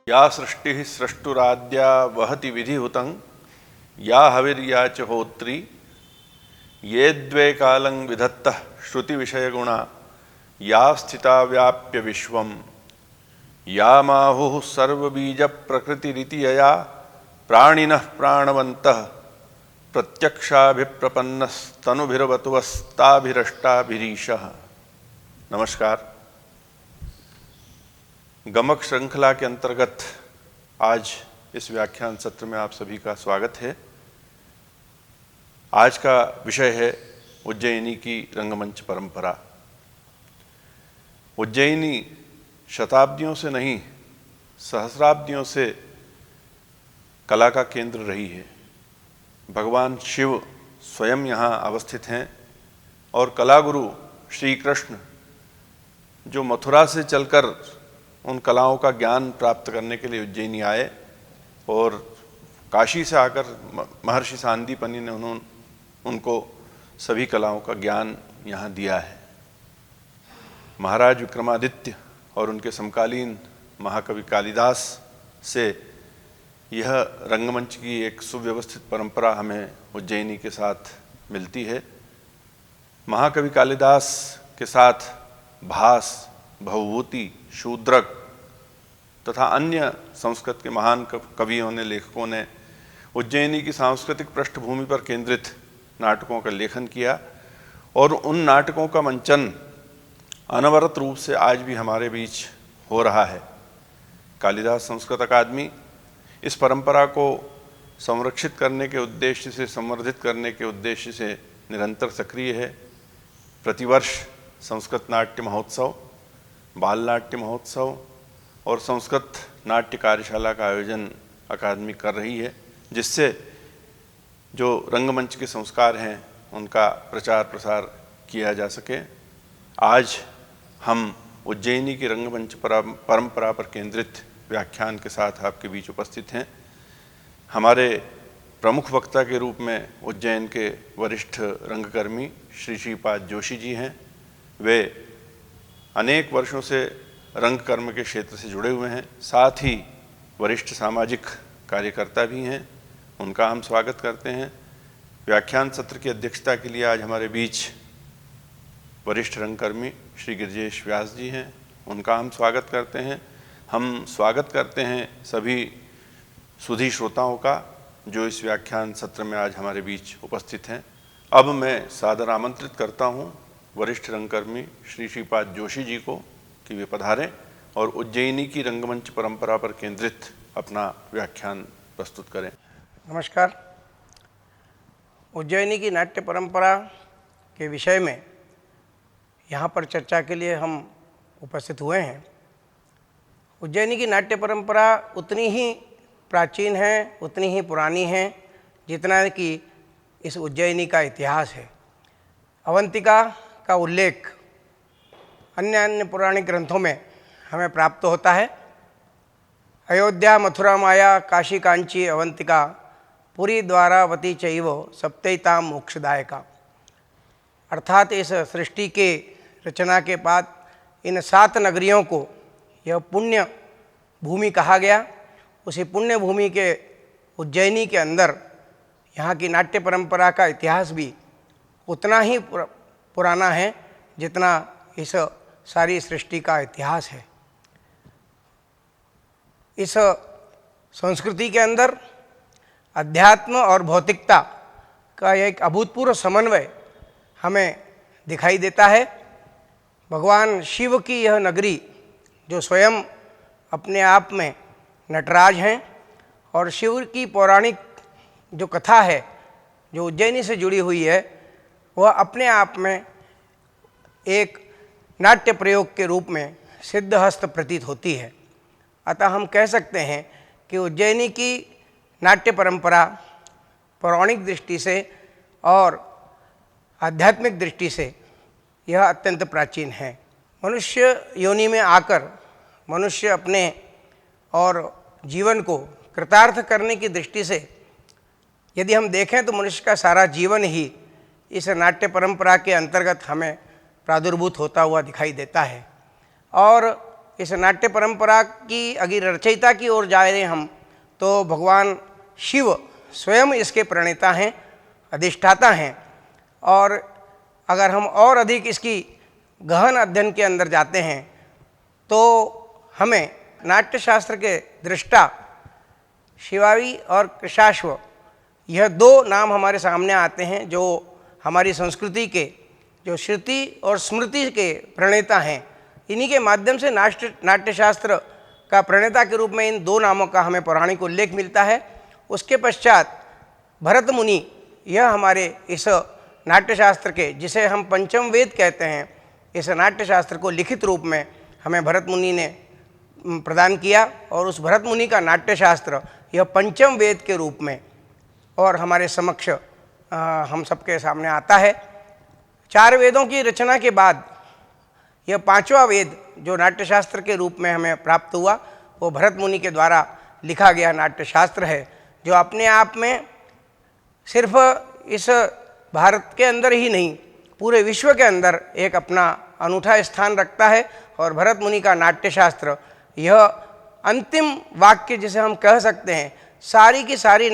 या सृष्टि सृष्टुराद्या वहति विधिहुतं या हविर्या च होत्री ये द्वे कालं विधत्तः श्रुति विषयगुणा या स्थिता व्याप्य विश्वं या माहुः सर्वबीज प्रकृतिरिति यया प्राणिनः प्राणवन्तः प्रत्यक्षाभिप्रपन्नस्तनुभिर्वतुवस्ताभिरष्टाभिरीशः। नमस्कार। गमक श्रृंखला के अंतर्गत आज इस व्याख्यान सत्र में आप सभी का स्वागत है। आज का विषय है उज्जैनी की रंगमंच परंपरा। उज्जैनी शताब्दियों से नहीं, सहस्राब्दियों से कला का केंद्र रही है। भगवान शिव स्वयं यहाँ अवस्थित हैं और कलागुरु श्री कृष्ण जो मथुरा से चलकर उन कलाओं का ज्ञान प्राप्त करने के लिए उज्जैनी आए और काशी से आकर महर्षि सांदीपनि ने उनको सभी कलाओं का ज्ञान यहाँ दिया है। महाराज विक्रमादित्य और उनके समकालीन महाकवि कालिदास से यह रंगमंच की एक सुव्यवस्थित परंपरा हमें उज्जैनी के साथ मिलती है। महाकवि कालिदास के साथ भास, भवभूति, शूद्रक तथा अन्य संस्कृत के महान कवियों ने, लेखकों ने उज्जैनी की सांस्कृतिक पृष्ठभूमि पर केंद्रित नाटकों का लेखन किया और उन नाटकों का मंचन अनवरत रूप से आज भी हमारे बीच हो रहा है। कालिदास संस्कृत अकादमी इस परंपरा को संरक्षित करने के उद्देश्य से, संवर्धित करने के उद्देश्य से निरंतर सक्रिय है। प्रतिवर्ष संस्कृत नाट्य महोत्सव, बाल नाट्य महोत्सव और संस्कृत नाट्य कार्यशाला का आयोजन अकादमी कर रही है, जिससे जो रंगमंच के संस्कार हैं उनका प्रचार प्रसार किया जा सके। आज हम उज्जैनी की रंगमंच परंपरा पर केंद्रित व्याख्यान के साथ आपके बीच उपस्थित हैं। हमारे प्रमुख वक्ता के रूप में उज्जैन के वरिष्ठ रंगकर्मी श्री श्रीपाद जोशी जी हैं। वे अनेक वर्षों से रंगकर्म के क्षेत्र से जुड़े हुए हैं, साथ ही वरिष्ठ सामाजिक कार्यकर्ता भी हैं। उनका हम स्वागत करते हैं। व्याख्यान सत्र की अध्यक्षता के लिए आज हमारे बीच वरिष्ठ रंगकर्मी श्री गिरिजेश व्यास जी हैं। उनका हम स्वागत करते हैं। हम स्वागत करते हैं सभी सुधी श्रोताओं का जो इस व्याख्यान सत्र में आज हमारे बीच उपस्थित हैं। अब मैं सादर आमंत्रित करता हूं वरिष्ठ रंगकर्मी श्री श्रीपाद जोशी जी को कि वे पधारें और उज्जैनी की रंगमंच परंपरा पर केंद्रित अपना व्याख्यान प्रस्तुत करें। नमस्कार। उज्जैनी की नाट्य परंपरा के विषय में यहाँ पर चर्चा के लिए हम उपस्थित हुए हैं। उज्जैनी की नाट्य परंपरा उतनी ही प्राचीन है, उतनी ही पुरानी है जितना कि इस उज्जैनी का इतिहास है। अवंतिका का उल्लेख अन्य पौराणिक ग्रंथों में हमें प्राप्त होता है। अयोध्या, मथुरा, माया, काशी, कांची, अवंतिका, पुरी, द्वारावती चैव सप्तैतां मोक्षदायका। अर्थात इस सृष्टि के रचना के बाद इन 7 नगरियों को यह पुण्य भूमि कहा गया। उसी पुण्य भूमि के उज्जैनी के अंदर यहाँ की नाट्य परंपरा का इतिहास भी उतना ही पुराना है जितना इस सारी सृष्टि का इतिहास है। इस संस्कृति के अंदर अध्यात्म और भौतिकता का एक अभूतपूर्व समन्वय हमें दिखाई देता है। भगवान शिव की यह नगरी जो स्वयं अपने आप में नटराज हैं और शिव की पौराणिक जो कथा है जो उज्जैनी से जुड़ी हुई है वह अपने आप में एक नाट्य प्रयोग के रूप में सिद्धहस्त प्रतीत होती है। अतः हम कह सकते हैं कि उज्जैनी की नाट्य परंपरा पौराणिक दृष्टि से और आध्यात्मिक दृष्टि से यह अत्यंत प्राचीन है। मनुष्य योनि में आकर मनुष्य अपने और जीवन को कृतार्थ करने की दृष्टि से यदि हम देखें तो मनुष्य का सारा जीवन ही इस नाट्य परंपरा के अंतर्गत हमें प्रादुर्भूत होता हुआ दिखाई देता है। और इस नाट्य परंपरा की अगर रचयिता की ओर जा रहे हम तो भगवान शिव स्वयं इसके प्रणेता हैं, अधिष्ठाता हैं। और अगर हम और अधिक इसकी गहन अध्ययन के अंदर जाते हैं तो हमें नाट्यशास्त्र के दृष्टा शिवावी और कृशाश्व, यह दो नाम हमारे सामने आते हैं जो हमारी संस्कृति के, जो श्रुति और स्मृति के प्रणेता हैं। इन्हीं के माध्यम से नाट्यशास्त्र का प्रणेता के रूप में इन दो नामों का हमें पौराणिक उल्लेख मिलता है। उसके पश्चात भरत मुनि, यह हमारे इस नाट्यशास्त्र के, जिसे हम पंचम वेद कहते हैं, इस नाट्यशास्त्र को लिखित रूप में हमें भरत मुनि ने प्रदान किया। और उस भरत मुनि का नाट्यशास्त्र यह पंचम वेद के रूप में और हमारे समक्ष हम सबके सामने आता है। 4 वेदों की रचना के बाद यह 5वां वेद जो नाट्यशास्त्र के रूप में हमें प्राप्त हुआ, वो भरत मुनि के द्वारा लिखा गया नाट्यशास्त्र है, जो अपने आप में सिर्फ इस भारत के अंदर ही नहीं, पूरे विश्व के अंदर एक अपना अनूठा स्थान रखता है। और भरत मुनि का नाट्यशास्त्र यह अंतिम वाक्य जिसे हम कह सकते हैं, सारी की सारी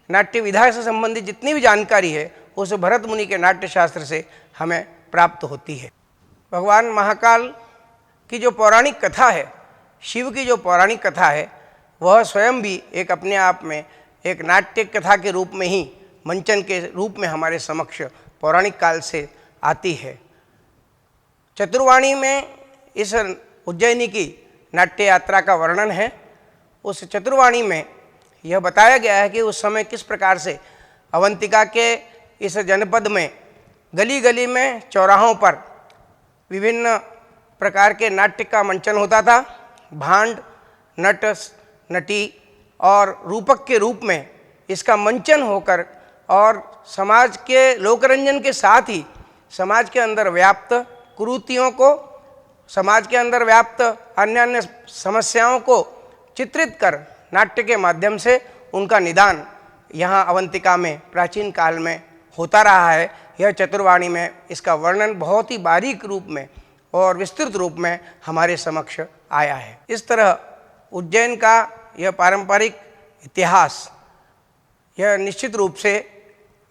नाट्य विधा से संबंधित जितनी भी जानकारी है उस भरत मुनि के नाट्यशास्त्र से हमें प्राप्त होती है। भगवान महाकाल की जो पौराणिक कथा है, शिव की जो पौराणिक कथा है, वह स्वयं भी एक अपने आप में एक नाट्य कथा के रूप में ही, मंचन के रूप में हमारे समक्ष पौराणिक काल से आती है। चतुर्वाणी में इस उज्जैनी की नाट्य यात्रा का वर्णन है। उस चतुर्वाणी में यह बताया गया है कि उस समय किस प्रकार से अवंतिका के इस जनपद में गली गली में, चौराहों पर विभिन्न प्रकार के नाट्य का मंचन होता था। भांड, नट, नटी और रूपक के रूप में इसका मंचन होकर और समाज के लोकरंजन के साथ ही समाज के अंदर व्याप्त कुरीतियों को, समाज के अंदर व्याप्त अन्य अन्य समस्याओं को चित्रित कर नाट्य के माध्यम से उनका निदान यहाँ अवंतिका में प्राचीन काल में होता रहा है। यह चतुर्वाणी में इसका वर्णन बहुत ही बारीक रूप में और विस्तृत रूप में हमारे समक्ष आया है। इस तरह उज्जैन का यह पारंपरिक इतिहास, यह निश्चित रूप से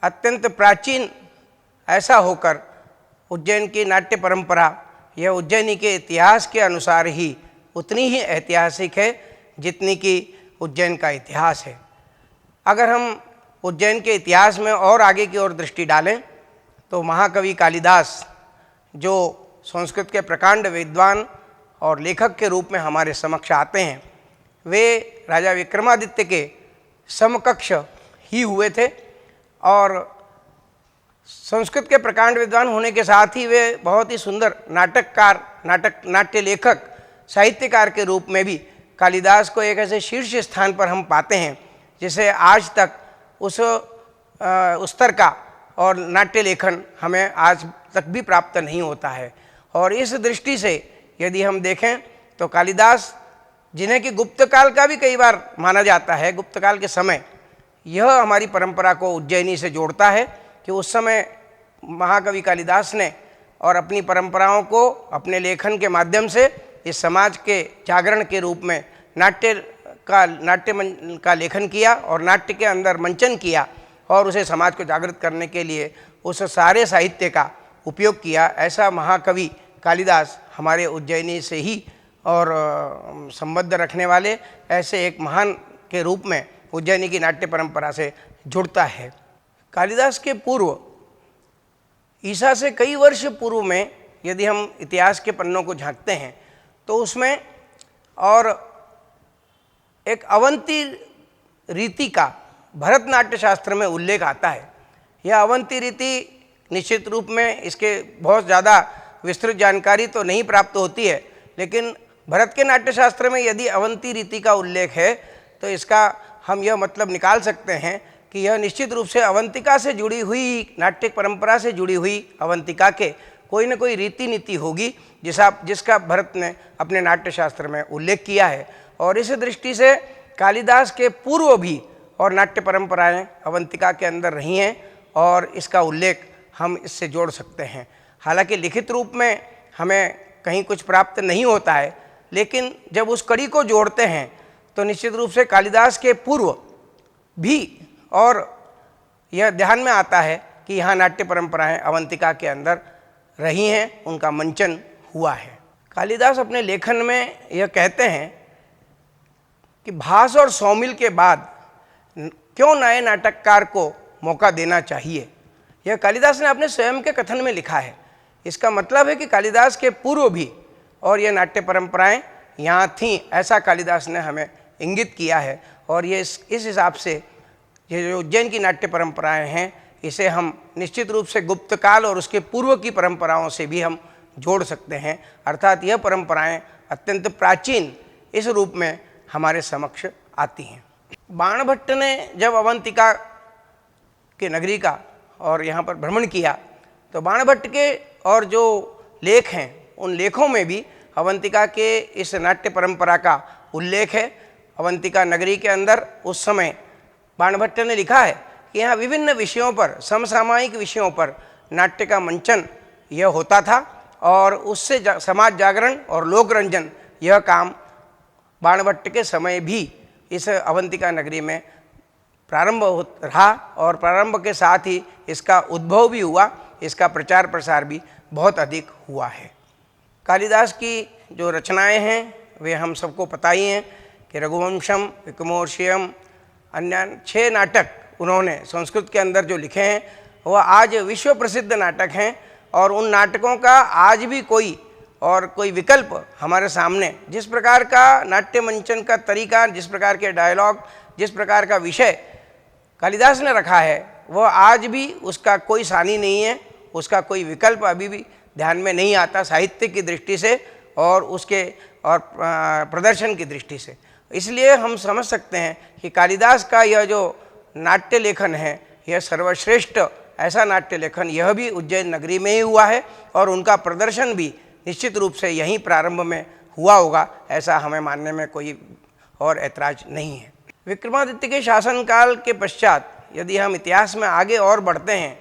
अत्यंत प्राचीन ऐसा होकर उज्जैन की नाट्य परंपरा, यह उज्जैनी के इतिहास के अनुसार ही उतनी ही ऐतिहासिक है जितनी कि उज्जैन का इतिहास है। अगर हम उज्जैन के इतिहास में और आगे की ओर दृष्टि डालें तो महाकवि कालिदास, जो संस्कृत के प्रकांड विद्वान और लेखक के रूप में हमारे समक्ष आते हैं, वे राजा विक्रमादित्य के समकक्ष ही हुए थे। और संस्कृत के प्रकांड विद्वान होने के साथ ही वे बहुत ही सुंदर नाटककार, नाट्य लेखक, साहित्यकार के रूप में भी कालिदास को एक ऐसे शीर्ष स्थान पर हम पाते हैं जिसे आज तक उस स्तर का और नाट्य लेखन हमें आज तक भी प्राप्त नहीं होता है। और इस दृष्टि से यदि हम देखें तो कालिदास, जिन्हें कि गुप्तकाल का भी कई बार माना जाता है, गुप्तकाल के समय, यह हमारी परंपरा को उज्जैनी से जोड़ता है कि उस समय महाकवि कालिदास ने और अपनी परंपराओं को अपने लेखन के माध्यम से इस समाज के जागरण के रूप में नाट्य का लेखन किया और नाट्य के अंदर मंचन किया और उसे समाज को जागृत करने के लिए उस सारे साहित्य का उपयोग किया। ऐसा महाकवि कालिदास हमारे उज्जैनी से ही और संबद्ध रखने वाले ऐसे एक महान के रूप में उज्जैनी की नाट्य परंपरा से जुड़ता है। कालिदास के पूर्व, ईसा से कई वर्ष पूर्व में यदि हम इतिहास के पन्नों को झांकते हैं तो उसमें और एक अवंती रीति का भरतनाट्य शास्त्र में उल्लेख आता है। यह अवंती रीति निश्चित रूप में इसके बहुत ज़्यादा विस्तृत जानकारी तो नहीं प्राप्त होती है, लेकिन भरत के नाट्यशास्त्र में यदि अवंती रीति का उल्लेख है तो इसका हम यह मतलब निकाल सकते हैं कि यह निश्चित रूप से अवंतिका से जुड़ी हुई, नाट्य परंपरा से जुड़ी हुई अवंतिका के कोई न कोई रीति नीति होगी जिसका भरत ने अपने नाट्यशास्त्र में उल्लेख किया है। और इस दृष्टि से कालिदास के पूर्व भी और नाट्य परंपराएं अवंतिका के अंदर रही हैं और इसका उल्लेख हम इससे जोड़ सकते हैं। हालांकि लिखित रूप में हमें कहीं कुछ प्राप्त नहीं होता है, लेकिन जब उस कड़ी को जोड़ते हैं तो निश्चित रूप से कालिदास के पूर्व भी और यह ध्यान में आता है कि यहाँ नाट्य परंपराएं अवंतिका के अंदर रही हैं, उनका मंचन हुआ है। कालिदास अपने लेखन में यह कहते हैं कि भास और सौमिल के बाद क्यों नए नाटककार को मौका देना चाहिए, यह कालिदास ने अपने स्वयं के कथन में लिखा है। इसका मतलब है कि कालिदास के पूर्व भी और ये नाट्य परंपराएं यहाँ थीं, ऐसा कालिदास ने हमें इंगित किया है। और ये इस हिसाब से ये जो उज्जैन की नाट्य परंपराएं हैं, इसे हम निश्चित रूप से गुप्त काल और उसके पूर्व की परंपराओं से भी हम जोड़ सकते हैं। अर्थात यह परंपराएं अत्यंत प्राचीन इस रूप में हमारे समक्ष आती हैं। बाणभट्ट ने जब अवंतिका के नगरी का और यहाँ पर भ्रमण किया तो बाणभट्ट के और जो लेख हैं उन लेखों में भी अवंतिका के इस नाट्य परंपरा का उल्लेख है। अवंतिका नगरी के अंदर उस समय बाणभट्ट ने लिखा है कि यहाँ विभिन्न विषयों पर, समसामयिक विषयों पर नाट्य का मंचन यह होता था और उससे समाज जागरण और लोकरंजन यह काम बाणभट्ट के समय भी इस अवंतिका नगरी में प्रारंभ रहा और प्रारंभ के साथ ही इसका उद्भव भी हुआ, इसका प्रचार प्रसार भी बहुत अधिक हुआ है। कालिदास की जो रचनाएं हैं वे हम सबको पता ही हैं कि रघुवंशम, विक्रमोर्वशीयम, अन्य 6 नाटक उन्होंने संस्कृत के अंदर जो लिखे हैं वह आज विश्व प्रसिद्ध नाटक हैं। और उन नाटकों का आज भी कोई विकल्प हमारे सामने, जिस प्रकार का नाट्य मंचन का तरीका, जिस प्रकार के डायलॉग, जिस प्रकार का विषय कालिदास ने रखा है, वह आज भी उसका कोई सानी नहीं है, उसका कोई विकल्प अभी भी ध्यान में नहीं आता साहित्य की दृष्टि से और उसके और प्रदर्शन की दृष्टि से। इसलिए हम समझ सकते हैं कि कालिदास का यह जो नाट्य लेखन है यह सर्वश्रेष्ठ ऐसा नाट्य लेखन यह भी उज्जैन नगरी में ही हुआ है और उनका प्रदर्शन भी निश्चित रूप से यहीं प्रारंभ में हुआ होगा, ऐसा हमें मानने में कोई और ऐतराज नहीं है। विक्रमादित्य के शासनकाल के पश्चात यदि हम इतिहास में आगे और बढ़ते हैं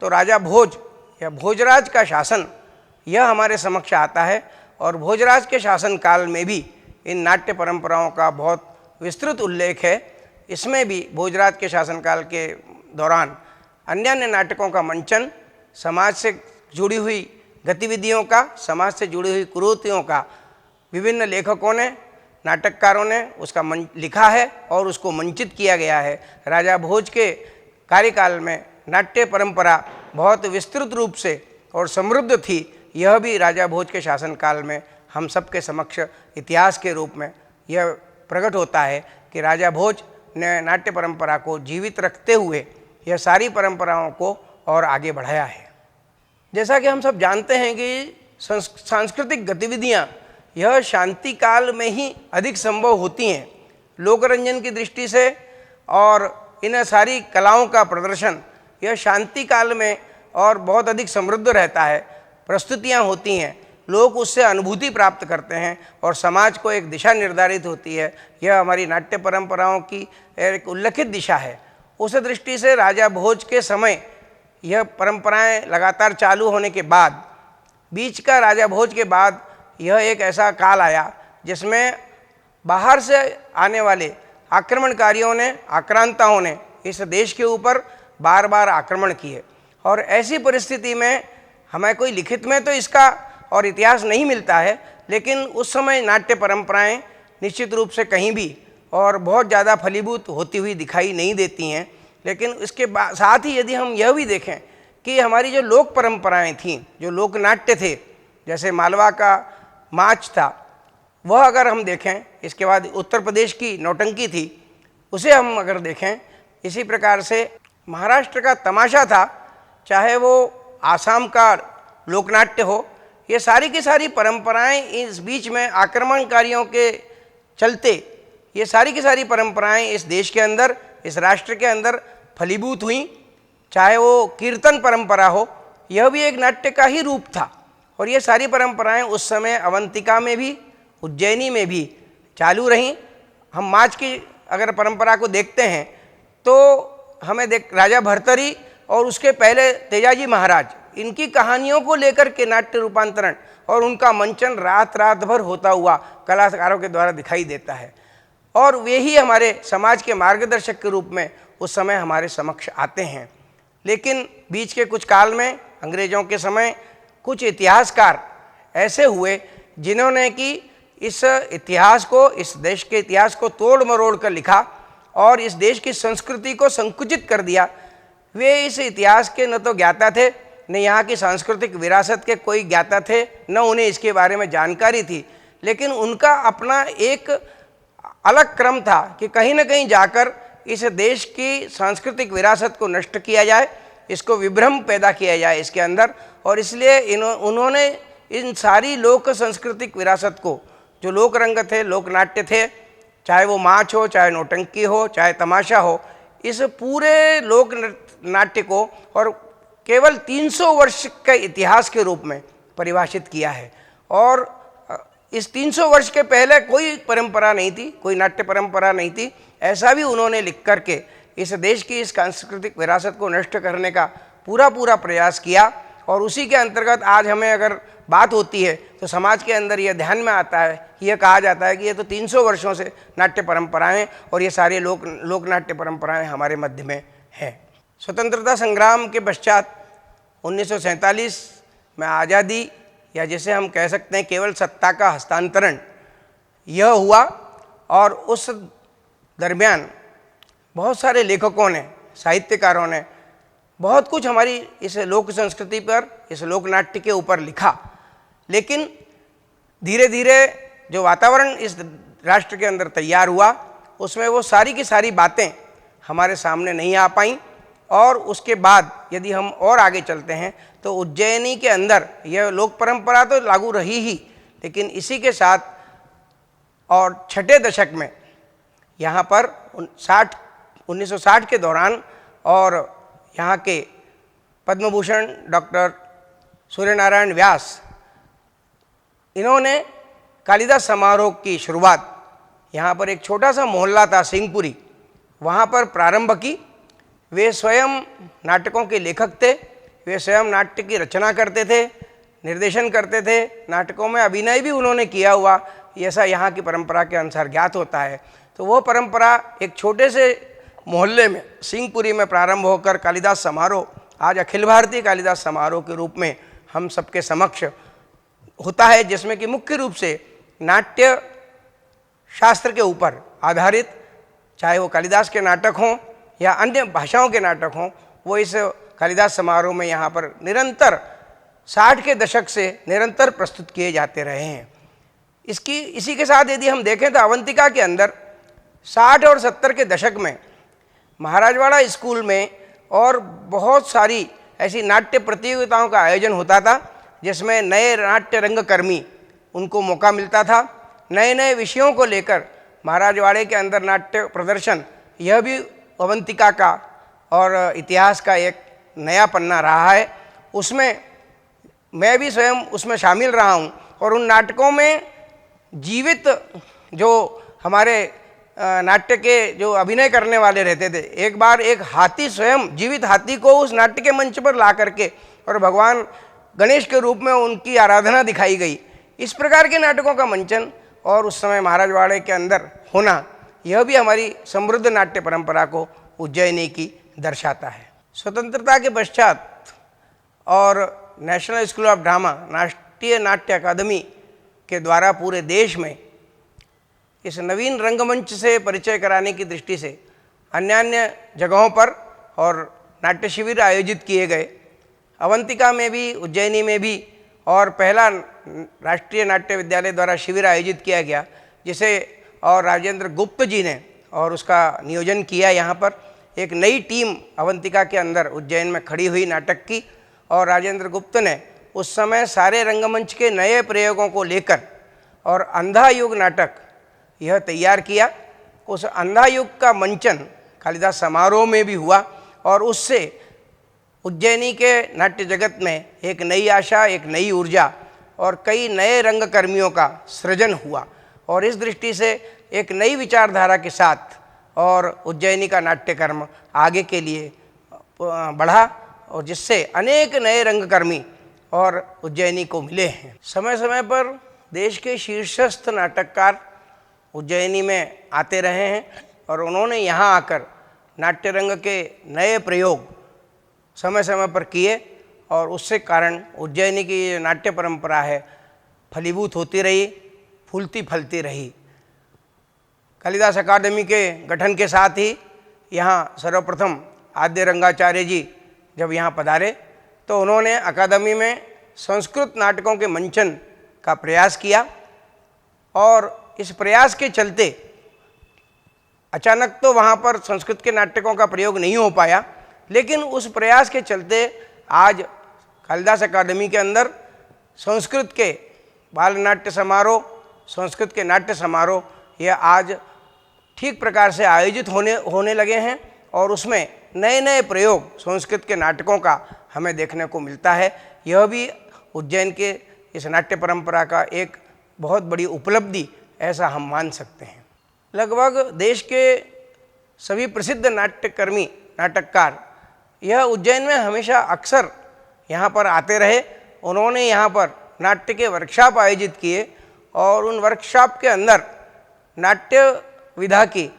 तो राजा भोज या भोजराज का शासन यह हमारे समक्ष आता है। और भोजराज के शासनकाल में भी इन नाट्य परंपराओं का बहुत विस्तृत उल्लेख है। इसमें भी भोजराज के शासनकाल के दौरान अन्य अन्य नाटकों का मंचन, समाज से जुड़ी हुई गतिविधियों का, समाज से जुड़ी हुई कुरीतियों का विभिन्न लेखकों ने, नाटककारों ने उसका लिखा है और उसको मंचित किया गया है। राजा भोज के कार्यकाल में नाट्य परंपरा बहुत विस्तृत रूप से और समृद्ध थी। यह भी राजा भोज के शासनकाल में हम सबके समक्ष इतिहास के रूप में यह प्रकट होता है कि राजा भोज ने नाट्य परंपरा को जीवित रखते हुए यह सारी परंपराओं को और आगे बढ़ाया है। जैसा कि हम सब जानते हैं कि सांस्कृतिक गतिविधियाँ यह शांति काल में ही अधिक संभव होती हैं। लोकरंजन की दृष्टि से और इन सारी कलाओं का प्रदर्शन यह शांति काल में और बहुत अधिक समृद्ध रहता है। प्रस्तुतियाँ होती हैं, लोग उससे अनुभूति प्राप्त करते हैं और समाज को एक दिशा निर्धारित होती है। यह हमारी नाट्य परंपराओं की एक उल्लेखित दिशा है। उस दृष्टि से राजा भोज के समय यह परंपराएं लगातार चालू होने के बाद, बीच का राजा भोज के बाद यह एक ऐसा काल आया जिसमें बाहर से आने वाले आक्रमणकारियों ने, आक्रांताओं ने इस देश के ऊपर बार बार आक्रमण किए। और ऐसी परिस्थिति में हमें कोई लिखित में तो इसका और इतिहास नहीं मिलता है, लेकिन उस समय नाट्य परंपराएं निश्चित रूप से कहीं भी और बहुत ज़्यादा फलीभूत होती हुई दिखाई नहीं देती हैं। लेकिन इसके साथ ही यदि हम यह भी देखें कि हमारी जो लोक परंपराएं थीं, जो लोक नाट्य थे, जैसे मालवा का माच था, वह अगर हम देखें, इसके बाद उत्तर प्रदेश की नौटंकी थी, उसे हम अगर देखें, इसी प्रकार से महाराष्ट्र का तमाशा था, चाहे वो आसाम का लोकनाट्य हो, ये सारी की सारी परंपराएं इस बीच में आक्रमणकारियों के चलते ये सारी की सारी परंपराएं इस देश के अंदर, इस राष्ट्र के अंदर फलीभूत हुई। चाहे वो कीर्तन परंपरा हो, यह भी एक नाट्य का ही रूप था। और ये सारी परंपराएं उस समय अवंतिका में भी, उज्जैनी में भी चालू रहीं। हम माच की अगर परंपरा को देखते हैं तो हमें राजा भर्तरी और उसके पहले तेजाजी महाराज, इनकी कहानियों को लेकर के नाट्य रूपांतरण और उनका मंचन रात रात भर होता हुआ कलाकारों के द्वारा दिखाई देता है। और वे ही हमारे समाज के मार्गदर्शक के रूप में उस समय हमारे समक्ष आते हैं। लेकिन बीच के कुछ काल में अंग्रेज़ों के समय कुछ इतिहासकार ऐसे हुए जिन्होंने कि इस इतिहास को, इस देश के इतिहास को तोड़ मरोड़ कर लिखा और इस देश की संस्कृति को संकुचित कर दिया। वे इस इतिहास के न तो ज्ञाता थे, न यहाँ की सांस्कृतिक विरासत के कोई ज्ञाता थे, न उन्हें इसके बारे में जानकारी थी। लेकिन उनका अपना एक अलग क्रम था कि कहीं न कहीं जाकर इस देश की सांस्कृतिक विरासत को नष्ट किया जाए, इसको विभ्रम पैदा किया जाए इसके अंदर। और इसलिए उन्होंने इन सारी लोक सांस्कृतिक विरासत को, जो लोक रंग थे, लोक नाट्य थे, चाहे वो माच हो, चाहे नौटंकी हो, चाहे तमाशा हो, इस पूरे लोक नाट्य को और केवल 300 वर्ष के इतिहास के रूप में परिभाषित किया है। और इस 300 वर्ष के पहले कोई परंपरा नहीं थी, कोई नाट्य परंपरा नहीं थी, ऐसा भी उन्होंने लिख करके इस देश की इस सांस्कृतिक विरासत को नष्ट करने का पूरा प्रयास किया। और उसी के अंतर्गत आज हमें अगर बात होती है तो समाज के अंदर यह ध्यान में आता है, यह कहा जाता है कि ये तो 300 वर्षों से नाट्य परंपराएं और ये सारे लोक नाट्य परंपराएं हमारे मध्य में हैं। स्वतंत्रता संग्राम के पश्चात 1947 में आज़ादी, या जैसे हम कह सकते हैं केवल सत्ता का हस्तांतरण, यह हुआ। और उस दरमियान बहुत सारे लेखकों ने, साहित्यकारों ने बहुत कुछ हमारी इस लोक संस्कृति पर, इस लोक नाट्य के ऊपर लिखा। लेकिन धीरे धीरे जो वातावरण इस राष्ट्र के अंदर तैयार हुआ, उसमें वो सारी की सारी बातें हमारे सामने नहीं आ पाईं। और उसके बाद यदि हम और आगे चलते हैं तो उज्जैनी के अंदर यह लोक परंपरा तो लागू रही ही, लेकिन इसी के साथ और छठे दशक में यहाँ पर 1960 के दौरान और यहाँ के पद्मभूषण डॉक्टर सूर्यनारायण व्यास, इन्होंने कालिदास समारोह की शुरुआत यहाँ पर एक छोटा सा मोहल्ला था सिंहपुरी, वहाँ पर प्रारंभ की। वे स्वयं नाटकों के लेखक थे, वे स्वयं नाट्य की रचना करते थे, निर्देशन करते थे, नाटकों में अभिनय भी उन्होंने किया हुआ, ऐसा यहाँ की परंपरा के अनुसार ज्ञात होता है। तो वो परंपरा एक छोटे से मोहल्ले में सिंहपुरी में प्रारंभ होकर कालिदास समारोह आज अखिल भारतीय कालिदास समारोह के रूप में हम सबके समक्ष होता है, जिसमें कि मुख्य रूप से नाट्य शास्त्र के ऊपर आधारित, चाहे वो कालिदास के नाटक हों या अन्य भाषाओं के नाटक हों, वो इस कालिदास समारोह में यहाँ पर निरंतर 60 के दशक से निरंतर प्रस्तुत किए जाते रहे हैं। इसी के साथ यदि हम देखें तो अवंतिका के अंदर 60 और 70 के दशक में महाराजवाड़ा स्कूल में और बहुत सारी ऐसी नाट्य प्रतियोगिताओं का आयोजन होता था, जिसमें नए नाट्य रंगकर्मी उनको मौका मिलता था। नए नए विषयों को लेकर महाराजवाड़े के अंदर नाट्य प्रदर्शन, यह भी अवंतिका का और इतिहास का एक नया पन्ना रहा है। उसमें मैं भी स्वयं उसमें शामिल रहा हूँ और उन नाटकों में जीवित जो हमारे नाट्य के जो अभिनय करने वाले रहते थे, एक बार एक हाथी, स्वयं जीवित हाथी को उस नाट्य के मंच पर ला करके और भगवान गणेश के रूप में उनकी आराधना दिखाई गई। इस प्रकार के नाटकों का मंचन और उस समय महाराजवाड़े के अंदर होना, यह भी हमारी समृद्ध नाट्य परंपरा को उज्जैनी की दर्शाता है। स्वतंत्रता के पश्चात और नेशनल स्कूल ऑफ ड्रामा, राष्ट्रीय नाट्य अकादमी के द्वारा पूरे देश में इस नवीन रंगमंच से परिचय कराने की दृष्टि से अन्य जगहों पर और नाट्य शिविर आयोजित किए गए। अवंतिका में भी, उज्जैनी में भी, और पहला राष्ट्रीय नाट्य विद्यालय द्वारा शिविर आयोजित किया गया, जिसे और राजेंद्र गुप्त जी ने और उसका नियोजन किया। यहाँ पर एक नई टीम अवंतिका के अंदर उज्जैन में खड़ी हुई नाटक की, और राजेंद्र गुप्त ने उस समय सारे रंगमंच के नए प्रयोगों को लेकर और अंधा युग नाटक यह तैयार किया। उस अंधा युग का मंचन कालिदास समारोह में भी हुआ और उससे उज्जैनी के नाट्य जगत में एक नई आशा, एक नई ऊर्जा और कई नए रंगकर्मियों का सृजन हुआ। और इस दृष्टि से एक नई विचारधारा के साथ और उज्जैनी का नाट्यकर्म आगे के लिए बढ़ा और जिससे अनेक नए रंगकर्मी और उज्जैनी को मिले हैं। समय समय पर देश के शीर्षस्थ नाटककार उज्जैनी में आते रहे हैं और उन्होंने यहाँ आकर नाट्य रंग के नए प्रयोग समय समय पर किए और उससे कारण उज्जैनी की ये नाट्य परंपरा है फलीभूत होती रही, फूलती फलती रही। कालिदास अकादमी के गठन के साथ ही यहाँ सर्वप्रथम आद्य रंगाचार्य जी जब यहाँ पधारे तो उन्होंने अकादमी में संस्कृत नाटकों के मंचन का प्रयास किया और इस प्रयास के चलते अचानक तो वहाँ पर संस्कृत के नाटकों का प्रयोग नहीं हो पाया, लेकिन उस प्रयास के चलते आज कालिदास अकादमी के अंदर संस्कृत के बाल नाट्य समारोह, संस्कृत के नाट्य समारोह यह आज ठीक प्रकार से आयोजित होने लगे हैं और उसमें नए नए प्रयोग संस्कृत के नाटकों का हमें देखने को मिलता है। यह भी उज्जैन के इस नाट्य परंपरा का एक बहुत बड़ी उपलब्धि ऐसा हम मान सकते हैं। लगभग देश के सभी प्रसिद्ध नाट्यकर्मी नाटककार यह उज्जैन में हमेशा अक्सर यहाँ पर आते रहे। उन्होंने यहाँ पर नाट्य के वर्कशॉप आयोजित किए और उन वर्कशॉप के अंदर नाट्य विधा की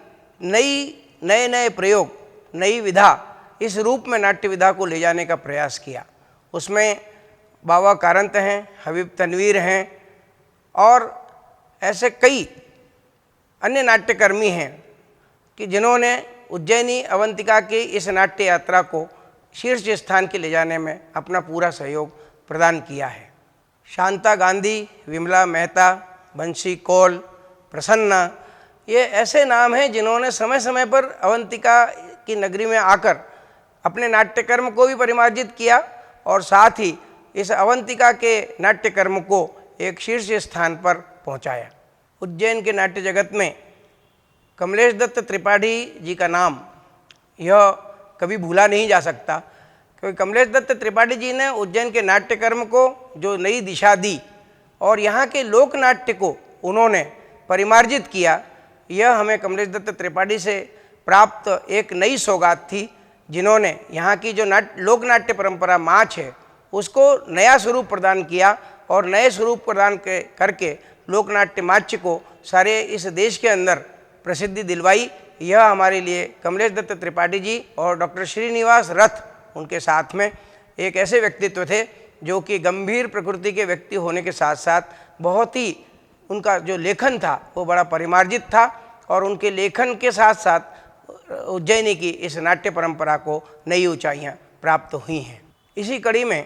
नए नए प्रयोग, नई विधा, इस रूप में नाट्य विधा को ले जाने का प्रयास किया। उसमें बाबा कारंत हैं, हबीब तनवीर हैं और ऐसे कई अन्य नाट्यकर्मी हैं कि जिन्होंने उज्जैनी अवंतिका की इस नाट्य यात्रा को शीर्ष स्थान के ले जाने में अपना पूरा सहयोग प्रदान किया है। शांता गांधी, विमला मेहता, बंशी कौल, प्रसन्ना, ये ऐसे नाम हैं जिन्होंने समय समय पर अवंतिका की नगरी में आकर अपने नाट्यकर्म को भी परिमार्जित किया और साथ ही इस अवंतिका के नाट्यकर्म को एक शीर्ष स्थान पर पहुंचाया। उज्जैन के नाट्य जगत में कमलेश दत्त त्रिपाठी जी का नाम यह कभी भूला नहीं जा सकता, क्योंकि कमलेश दत्त त्रिपाठी जी ने उज्जैन के नाट्यकर्म को जो नई दिशा दी और यहाँ के लोक नाट्य को उन्होंने परिमार्जित किया, यह हमें कमलेश दत्त त्रिपाठी से प्राप्त एक नई सौगात थी, जिन्होंने यहाँ की जो लोक नाट्य परंपरा माच है उसको नया स्वरूप प्रदान किया और नए स्वरूप प्रदान करके लोकनाट्य माच्य को सारे इस देश के अंदर प्रसिद्धि दिलवाई। यह हमारे लिए कमलेश दत्त त्रिपाठी जी और डॉक्टर श्रीनिवास रथ उनके साथ में एक ऐसे व्यक्तित्व थे जो कि गंभीर प्रकृति के व्यक्ति होने के साथ साथ बहुत ही उनका जो लेखन था वो बड़ा परिमार्जित था और उनके लेखन के साथ साथ उज्जैनी की इस नाट्य परंपरा को नई ऊंचाइयां प्राप्त हुई हैं। इसी कड़ी में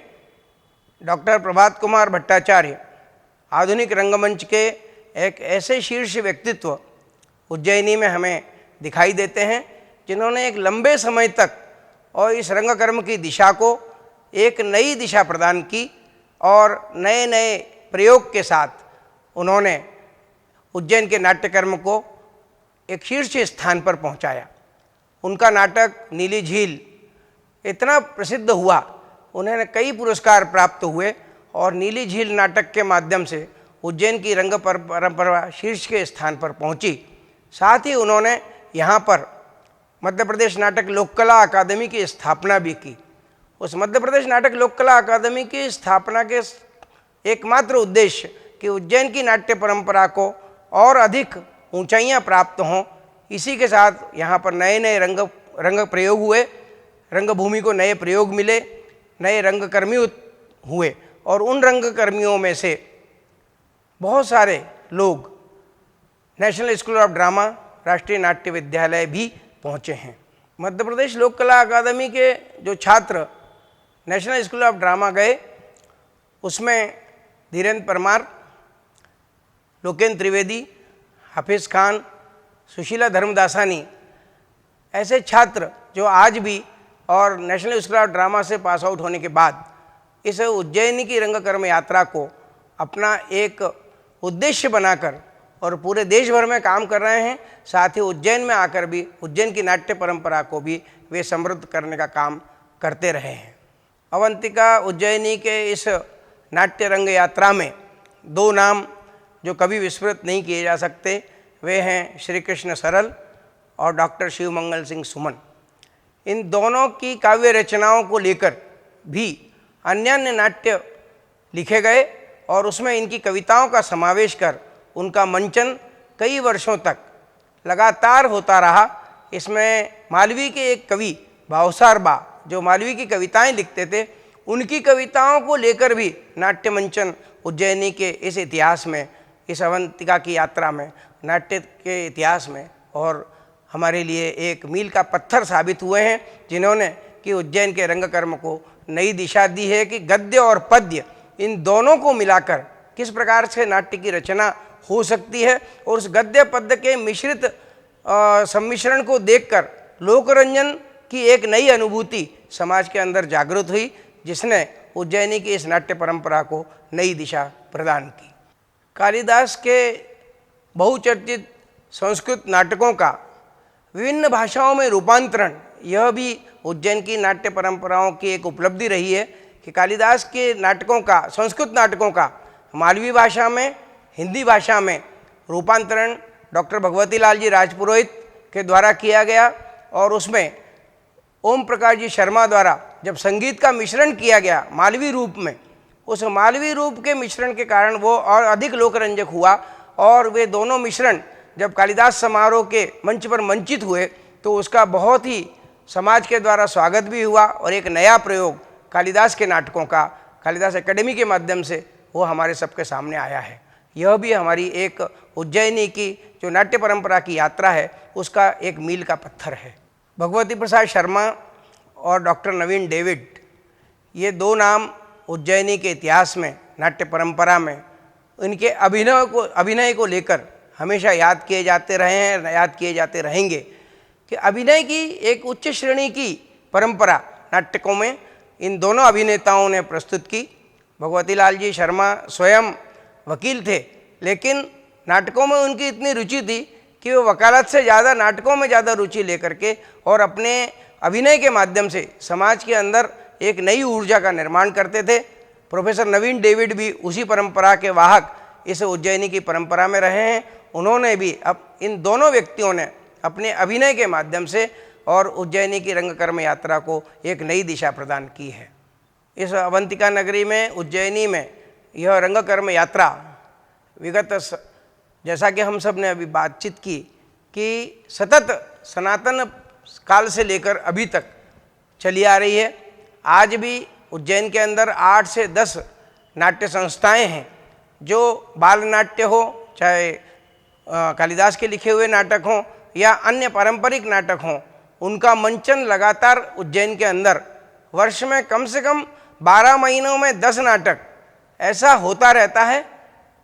डॉक्टर प्रभात कुमार भट्टाचार्य आधुनिक रंगमंच के एक ऐसे शीर्ष व्यक्तित्व उज्जैनी में हमें दिखाई देते हैं जिन्होंने एक लंबे समय तक और इस रंगकर्म की दिशा को एक नई दिशा प्रदान की और नए नए प्रयोग के साथ उन्होंने उज्जैन के नाट्यकर्म को एक शीर्ष स्थान पर पहुंचाया। उनका नाटक नीली झील इतना प्रसिद्ध हुआ, उन्हें कई पुरस्कार प्राप्त हुए और नीली झील नाटक के माध्यम से उज्जैन की रंग परंपरा शीर्ष के स्थान पर पहुंची। साथ ही उन्होंने यहाँ पर मध्य प्रदेश नाटक लोक कला अकादमी की स्थापना भी की। उस मध्य प्रदेश नाटक लोक कला अकादमी की स्थापना के एकमात्र उद्देश्य कि उज्जैन की नाट्य परंपरा को और अधिक ऊंचाइयां प्राप्त हों, इसी के साथ यहाँ पर नए नए रंग प्रयोग हुए, रंगभूमि को नए प्रयोग मिले, नए रंगकर्मी हुए और उन रंगकर्मियों में से बहुत सारे लोग नेशनल स्कूल ऑफ ड्रामा, राष्ट्रीय नाट्य विद्यालय भी पहुँचे हैं। मध्य प्रदेश लोक कला अकादमी के जो छात्र नेशनल स्कूल ऑफ ड्रामा गए उसमें धीरेन्द्र परमार, लोकेन्द्र त्रिवेदी, हाफिज़ खान, सुशीला धर्मदासानी ऐसे छात्र जो आज भी और नेशनल स्कूल ऑफ ड्रामा से पास आउट होने के बाद इस उज्जैनी की रंगकर्म यात्रा को अपना एक उद्देश्य बनाकर और पूरे देश भर में काम कर रहे हैं। साथ ही उज्जैन में आकर भी उज्जैन की नाट्य परंपरा को भी वे समृद्ध करने का काम करते रहे हैं। अवंतिका उज्जैनी के इस नाट्य रंग यात्रा में दो नाम जो कभी विस्मृत नहीं किए जा सकते, वे हैं श्री कृष्ण सरल और डॉक्टर शिवमंगल सिंह सुमन। इन दोनों की काव्य रचनाओं को लेकर भी अन्य नाट्य लिखे गए और उसमें इनकी कविताओं का समावेश कर उनका मंचन कई वर्षों तक लगातार होता रहा। इसमें मालवी के एक कवि भावसार बा जो मालवी की कविताएं लिखते थे, उनकी कविताओं को लेकर भी नाट्य मंचन उज्जैनी के इस इतिहास में, इस अवंतिका की यात्रा में, नाट्य के इतिहास में और हमारे लिए एक मील का पत्थर साबित हुए हैं, जिन्होंने कि उज्जैन के रंगकर्म को नई दिशा दी है कि गद्य और पद्य इन दोनों को मिलाकर किस प्रकार से नाट्य की रचना हो सकती है। और उस गद्य पद्य के मिश्रित सम्मिश्रण को देखकर लोकरंजन की एक नई अनुभूति समाज के अंदर जागृत हुई, जिसने उज्जैनी की इस नाट्य परंपरा को नई दिशा प्रदान की। कालिदास के बहुचर्चित संस्कृत नाटकों का विभिन्न भाषाओं में रूपांतरण, यह भी उज्जैन की नाट्य परंपराओं की एक उपलब्धि रही है कि कालिदास के नाटकों का, संस्कृत नाटकों का मालवी भाषा में, हिंदी भाषा में रूपांतरण डॉक्टर भगवती लाल जी राजपुरोहित के द्वारा किया गया और उसमें ओम प्रकाश जी शर्मा द्वारा जब संगीत का मिश्रण किया गया मालवी रूप में, उस मालवी रूप के मिश्रण के कारण वो और अधिक लोकरंजक हुआ और वे दोनों मिश्रण जब कालिदास समारोह के मंच पर मंचित हुए तो उसका बहुत ही समाज के द्वारा स्वागत भी हुआ और एक नया प्रयोग कालिदास के नाटकों का कालिदास एकेडमी के माध्यम से वो हमारे सबके सामने आया है। यह भी हमारी एक उज्जैनी की जो नाट्य परंपरा की यात्रा है उसका एक मील का पत्थर है। भगवती प्रसाद शर्मा और डॉक्टर नवीन डेविड, ये दो नाम उज्जैनी के इतिहास में, नाट्य परंपरा में इनके अभिनय को लेकर हमेशा याद किए जाते रहे हैं, याद किए जाते रहेंगे कि अभिनय की एक उच्च श्रेणी की परंपरा नाटकों में इन दोनों अभिनेताओं ने प्रस्तुत की। भगवती लाल जी शर्मा स्वयं वकील थे, लेकिन नाटकों में उनकी इतनी रुचि थी कि वो वकालत से ज़्यादा नाटकों में ज़्यादा रुचि लेकर के और अपने अभिनय के माध्यम से समाज के अंदर एक नई ऊर्जा का निर्माण करते थे। प्रोफेसर नवीन डेविड भी उसी परंपरा के वाहक इस उज्जैनी की परंपरा में रहे हैं। उन्होंने भी अब इन दोनों व्यक्तियों ने अपने अभिनय के माध्यम से और उज्जैनी की रंगकर्म यात्रा को एक नई दिशा प्रदान की है। इस अवंतिका नगरी में, उज्जैनी में यह रंगकर्म यात्रा विगत, जैसा कि हम सब ने अभी बातचीत की कि सतत सनातन काल से लेकर अभी तक चली आ रही है। आज भी उज्जैन के अंदर 8 से 10 नाट्य संस्थाएं हैं जो बाल नाट्य हो, चाहे कालिदास के लिखे हुए नाटक हों या अन्य पारंपरिक नाटक हों, उनका मंचन लगातार उज्जैन के अंदर वर्ष में कम से कम 12 महीनों में 10 नाटक ऐसा होता रहता है।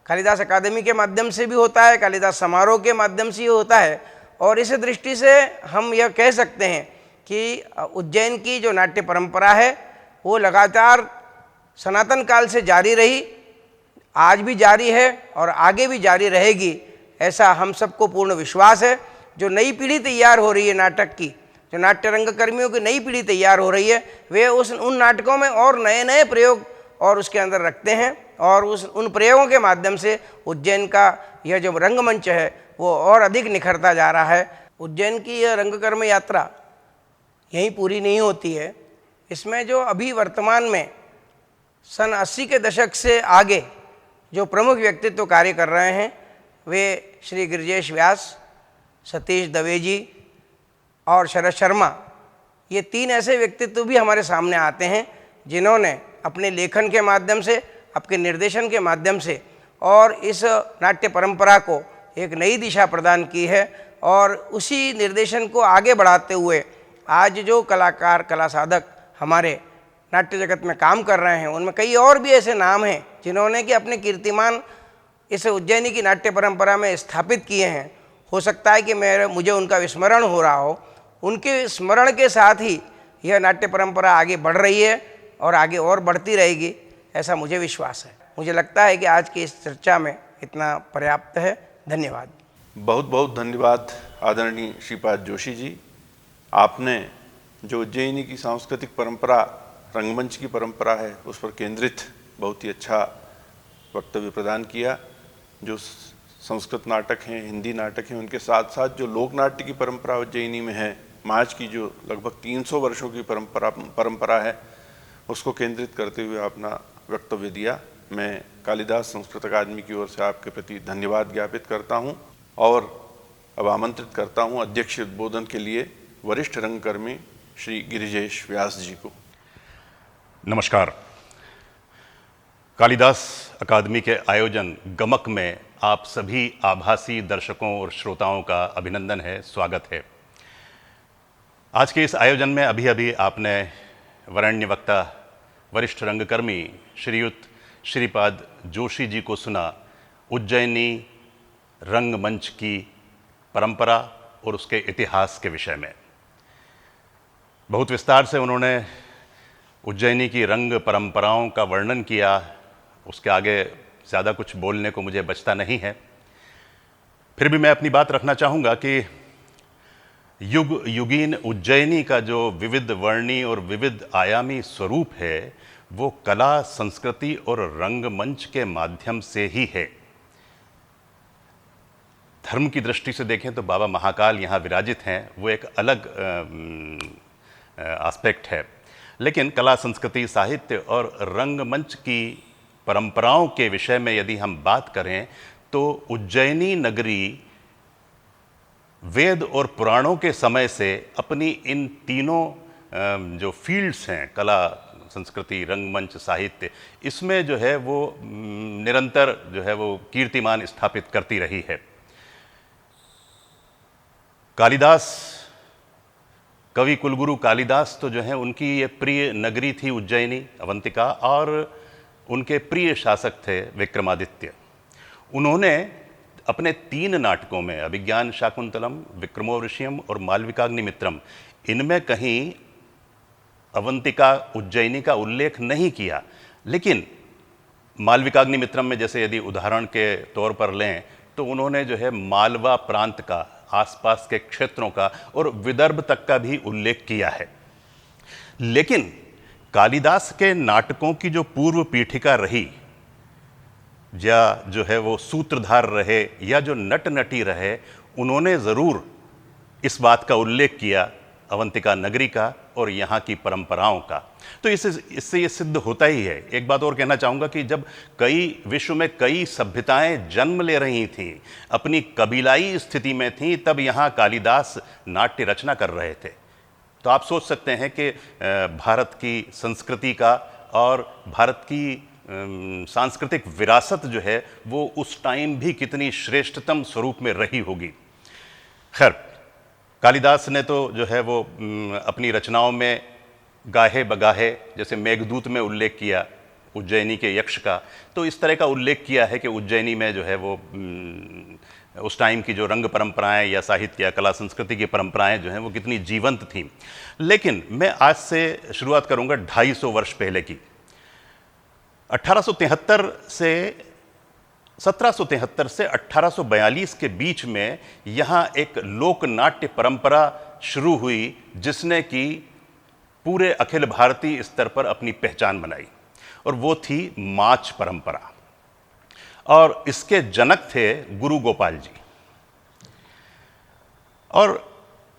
कालिदास अकादमी के माध्यम से भी होता है, कालिदास समारोह के माध्यम से ही होता है और इस दृष्टि से हम यह कह सकते हैं कि उज्जैन की जो नाट्य परंपरा है वो लगातार सनातन काल से जारी रही, आज भी जारी है और आगे भी जारी रहेगी, ऐसा हम सबको पूर्ण विश्वास है। जो नई पीढ़ी तैयार हो रही है नाटक की, जो नाट्य रंगकर्मियों की नई पीढ़ी तैयार हो रही है, वे उन नाटकों में और नए नए प्रयोग और उसके अंदर रखते हैं और उन प्रयोगों के माध्यम से उज्जैन का यह जो रंगमंच है वो और अधिक निखरता जा रहा है। उज्जैन की यह रंगकर्म यात्रा यहीं पूरी नहीं होती है। इसमें जो अभी वर्तमान में सन 80 के दशक से आगे जो प्रमुख व्यक्तित्व कार्य कर रहे हैं वे श्री गिरिजेश व्यास, सतीश दवे जी और शरद शर्मा, ये 3 ऐसे व्यक्तित्व भी हमारे सामने आते हैं जिन्होंने अपने लेखन के माध्यम से, अपने निर्देशन के माध्यम से और इस नाट्य परंपरा को एक नई दिशा प्रदान की है। और उसी निर्देशन को आगे बढ़ाते हुए आज जो कलाकार, कला साधक हमारे नाट्य जगत में काम कर रहे हैं, उनमें कई और भी ऐसे नाम हैं जिन्होंने कि अपने कीर्तिमान इस उज्जैनी की नाट्य परंपरा में स्थापित किए हैं। हो सकता है कि मुझे उनका विस्मरण हो रहा हो, उनके स्मरण के साथ ही यह नाट्य परंपरा आगे बढ़ रही है और आगे और बढ़ती रहेगी, ऐसा मुझे विश्वास है। मुझे लगता है कि आज की इस चर्चा में इतना पर्याप्त है। धन्यवाद। बहुत बहुत धन्यवाद आदरणीय श्रीपाद जोशी जी। आपने जो उज्जैनी की सांस्कृतिक परंपरा, रंगमंच की परंपरा है, उस पर केंद्रित बहुत ही अच्छा वक्तव्य प्रदान किया। जो संस्कृत नाटक हैं, हिंदी नाटक हैं, उनके साथ साथ जो लोक नाट्य की परंपरा उज्जैनी में है, आज की जो लगभग 300 वर्षों की परंपरा है, उसको केंद्रित करते हुए अपना वक्तव्य दिया। मैं कालिदास संस्कृत अकादमी की ओर से आपके प्रति धन्यवाद ज्ञापित करता हूं और अब आमंत्रित करता हूं अध्यक्ष उद्बोधन के लिए वरिष्ठ रंगकर्मी श्री गिरिजेश व्यास जी को। नमस्कार। कालिदास अकादमी के आयोजन गमक में आप सभी आभासी दर्शकों और श्रोताओं का अभिनंदन है, स्वागत है। आज के इस आयोजन में अभी अभी आपने वरेण्य वक्ता वरिष्ठ रंगकर्मी श्रीयुत श्रीपाद जोशी जी को सुना। उज्जैनी रंगमंच की परंपरा और उसके इतिहास के विषय में बहुत विस्तार से उन्होंने उज्जैनी की रंग परंपराओं का वर्णन किया। उसके आगे ज़्यादा कुछ बोलने को मुझे बचता नहीं है। फिर भी मैं अपनी बात रखना चाहूँगा कि युग युगीन उज्जैनी का जो विविध वर्णी और विविध आयामी स्वरूप है वो कला, संस्कृति और रंगमंच के माध्यम से ही है। धर्म की दृष्टि से देखें तो बाबा महाकाल यहाँ विराजित हैं, वो एक अलग एस्पेक्ट है। लेकिन कला, संस्कृति, साहित्य और रंगमंच की परंपराओं के विषय में यदि हम बात करें तो उज्जैनी नगरी वेद और पुराणों के समय से अपनी इन तीनों जो फील्ड्स हैं, कला, संस्कृति, रंगमंच, साहित्य, इसमें जो है वो निरंतर जो है वो कीर्तिमान स्थापित करती रही है। कालिदास, कवि कुलगुरु कालिदास तो जो है उनकी ये प्रिय नगरी थी उज्जैनी, अवंतिका, और उनके प्रिय शासक थे विक्रमादित्य। उन्होंने अपने 3 नाटकों में अभिज्ञान शाकुंतलम, विक्रमोर्वशीयम और मालविकाग्निमित्रम, इनमें कहीं अवंतिका उज्जैनी का उल्लेख नहीं किया। लेकिन मालविकाग्निमित्रम में जैसे यदि उदाहरण के तौर पर लें तो उन्होंने जो है मालवा प्रांत का, आसपास के क्षेत्रों का और विदर्भ तक का भी उल्लेख किया है। लेकिन कालिदास के नाटकों की जो पूर्व पीठिका रही, या जो है वो सूत्रधार रहे या जो नट नटी रहे, उन्होंने ज़रूर इस बात का उल्लेख किया अवंतिका नगरी का और यहाँ की परंपराओं का। तो इससे ये सिद्ध होता ही है। एक बात और कहना चाहूँगा कि जब विश्व में कई सभ्यताएं जन्म ले रही थीं, अपनी कबीलाई स्थिति में थीं, तब यहाँ कालिदास नाट्य रचना कर रहे थे। तो आप सोच सकते हैं कि भारत की संस्कृति का और भारत की सांस्कृतिक विरासत जो है वो उस टाइम भी कितनी श्रेष्ठतम स्वरूप में रही होगी। खैर, कालिदास ने तो जो है वो अपनी रचनाओं में गाहे बगाहे, जैसे मेघदूत में उल्लेख किया उज्जैनी के यक्ष का, तो इस तरह का उल्लेख किया है कि उज्जैनी में जो है वो उस टाइम की जो रंग परंपराएं या साहित्य या कला संस्कृति की परंपराएं जो हैं वो कितनी जीवंत थीं। लेकिन मैं आज से शुरुआत करूंगा 250 वर्ष पहले की। 1773 से 1842 के बीच में यहाँ एक लोक नाट्य परंपरा शुरू हुई जिसने कि पूरे अखिल भारतीय स्तर पर अपनी पहचान बनाई, और वो थी माच परंपरा। और इसके जनक थे गुरु गोपाल जी। और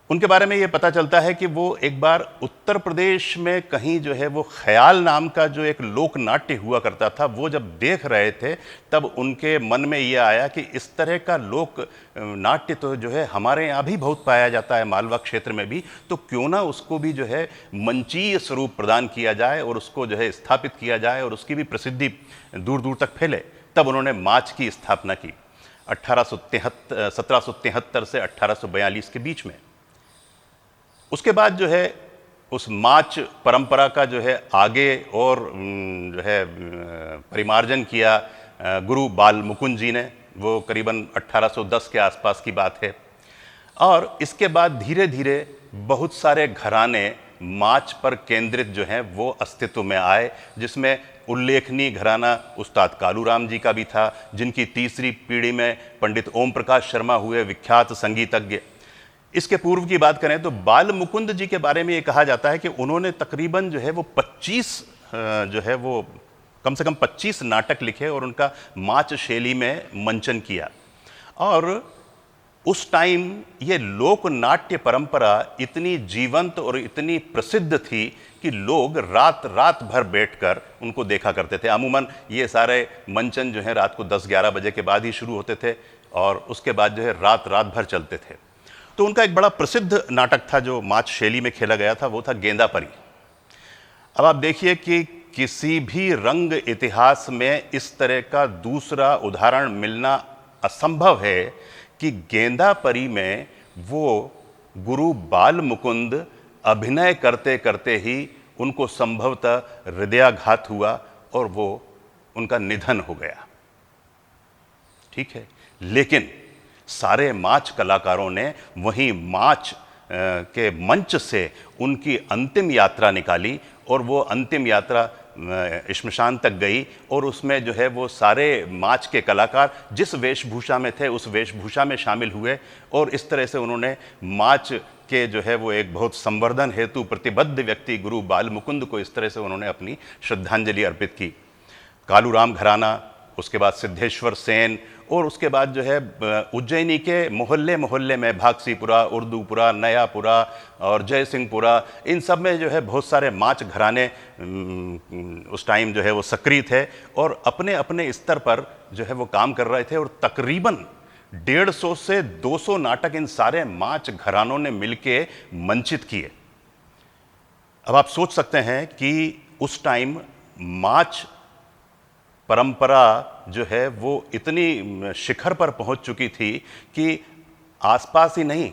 उनके बारे में ये पता चलता है कि वो एक बार उत्तर प्रदेश में कहीं जो है वो ख्याल नाम का जो एक लोक नाट्य हुआ करता था, वो जब देख रहे थे तब उनके मन में ये आया कि इस तरह का लोक नाट्य तो जो है हमारे यहाँ भी बहुत पाया जाता है, मालवा क्षेत्र में भी, तो क्यों ना उसको भी जो है मंचीय स्वरूप प्रदान किया जाए और उसको जो है स्थापित किया जाए और उसकी भी प्रसिद्धि दूर दूर तक फैले। तब उन्होंने माच की स्थापना की 1773 से 1842 के बीच में। उसके बाद जो है उस माच परंपरा का जो है आगे और जो है परिमार्जन किया गुरु बाल मुकुंद जी ने, वो करीबन 1810 के आसपास की बात है। और इसके बाद धीरे धीरे बहुत सारे घराने माच पर केंद्रित जो हैं वो अस्तित्व में आए, जिसमें उल्लेखनीय घराना उस्ताद कालूराम जी का भी था, जिनकी तीसरी पीढ़ी में पंडित ओम प्रकाश शर्मा हुए, विख्यात संगीतज्ञ। इसके पूर्व की बात करें तो बाल मुकुंद जी के बारे में ये कहा जाता है कि उन्होंने तकरीबन जो है वो 25 जो है वो कम से कम 25 नाटक लिखे और उनका माच शैली में मंचन किया। और उस टाइम ये लोक नाट्य परंपरा इतनी जीवंत और इतनी प्रसिद्ध थी कि लोग रात रात भर बैठकर उनको देखा करते थे। अमूमन ये सारे मंचन जो है रात को 10-11 बजे के बाद ही शुरू होते थे और उसके बाद जो है रात रात भर चलते थे। तो उनका एक बड़ा प्रसिद्ध नाटक था जो माच शैली में खेला गया था, वो था गेंदा परी। अब आप देखिए कि किसी भी रंग इतिहास में इस तरह का दूसरा उदाहरण मिलना असंभव है कि गेंदा परी में वो गुरु बाल मुकुंद अभिनय करते करते ही उनको संभवतः हृदयाघात हुआ और वो उनका निधन हो गया। ठीक है, लेकिन सारे माच कलाकारों ने वहीं माच के मंच से उनकी अंतिम यात्रा निकाली और वो अंतिम यात्रा श्मशान तक गई और उसमें जो है वो सारे माच के कलाकार जिस वेशभूषा में थे उस वेशभूषा में शामिल हुए और इस तरह से उन्होंने माच के जो है वो एक बहुत संवर्धन हेतु प्रतिबद्ध व्यक्ति गुरु बाल मुकुंद को इस तरह से उन्होंने अपनी श्रद्धांजलि अर्पित की। कालूराम घराना, उसके बाद सिद्धेश्वर सेन और उसके बाद जो है उज्जैनी के मोहल्ले मोहल्ले में भागसीपुरा, उर्दूपुरा, नयापुरा और जय सिंहपुरा, इन सब में जो है बहुत सारे माच घराने उस टाइम जो है वो सक्रिय थे और अपने अपने स्तर पर जो है वो काम कर रहे थे और तकरीबन 150 से 200 नाटक इन सारे माच घरानों ने मिलके मंचित किए। अब आप सोच सकते हैं कि उस टाइम माच परंपरा जो है वो इतनी शिखर पर पहुंच चुकी थी कि आसपास ही नहीं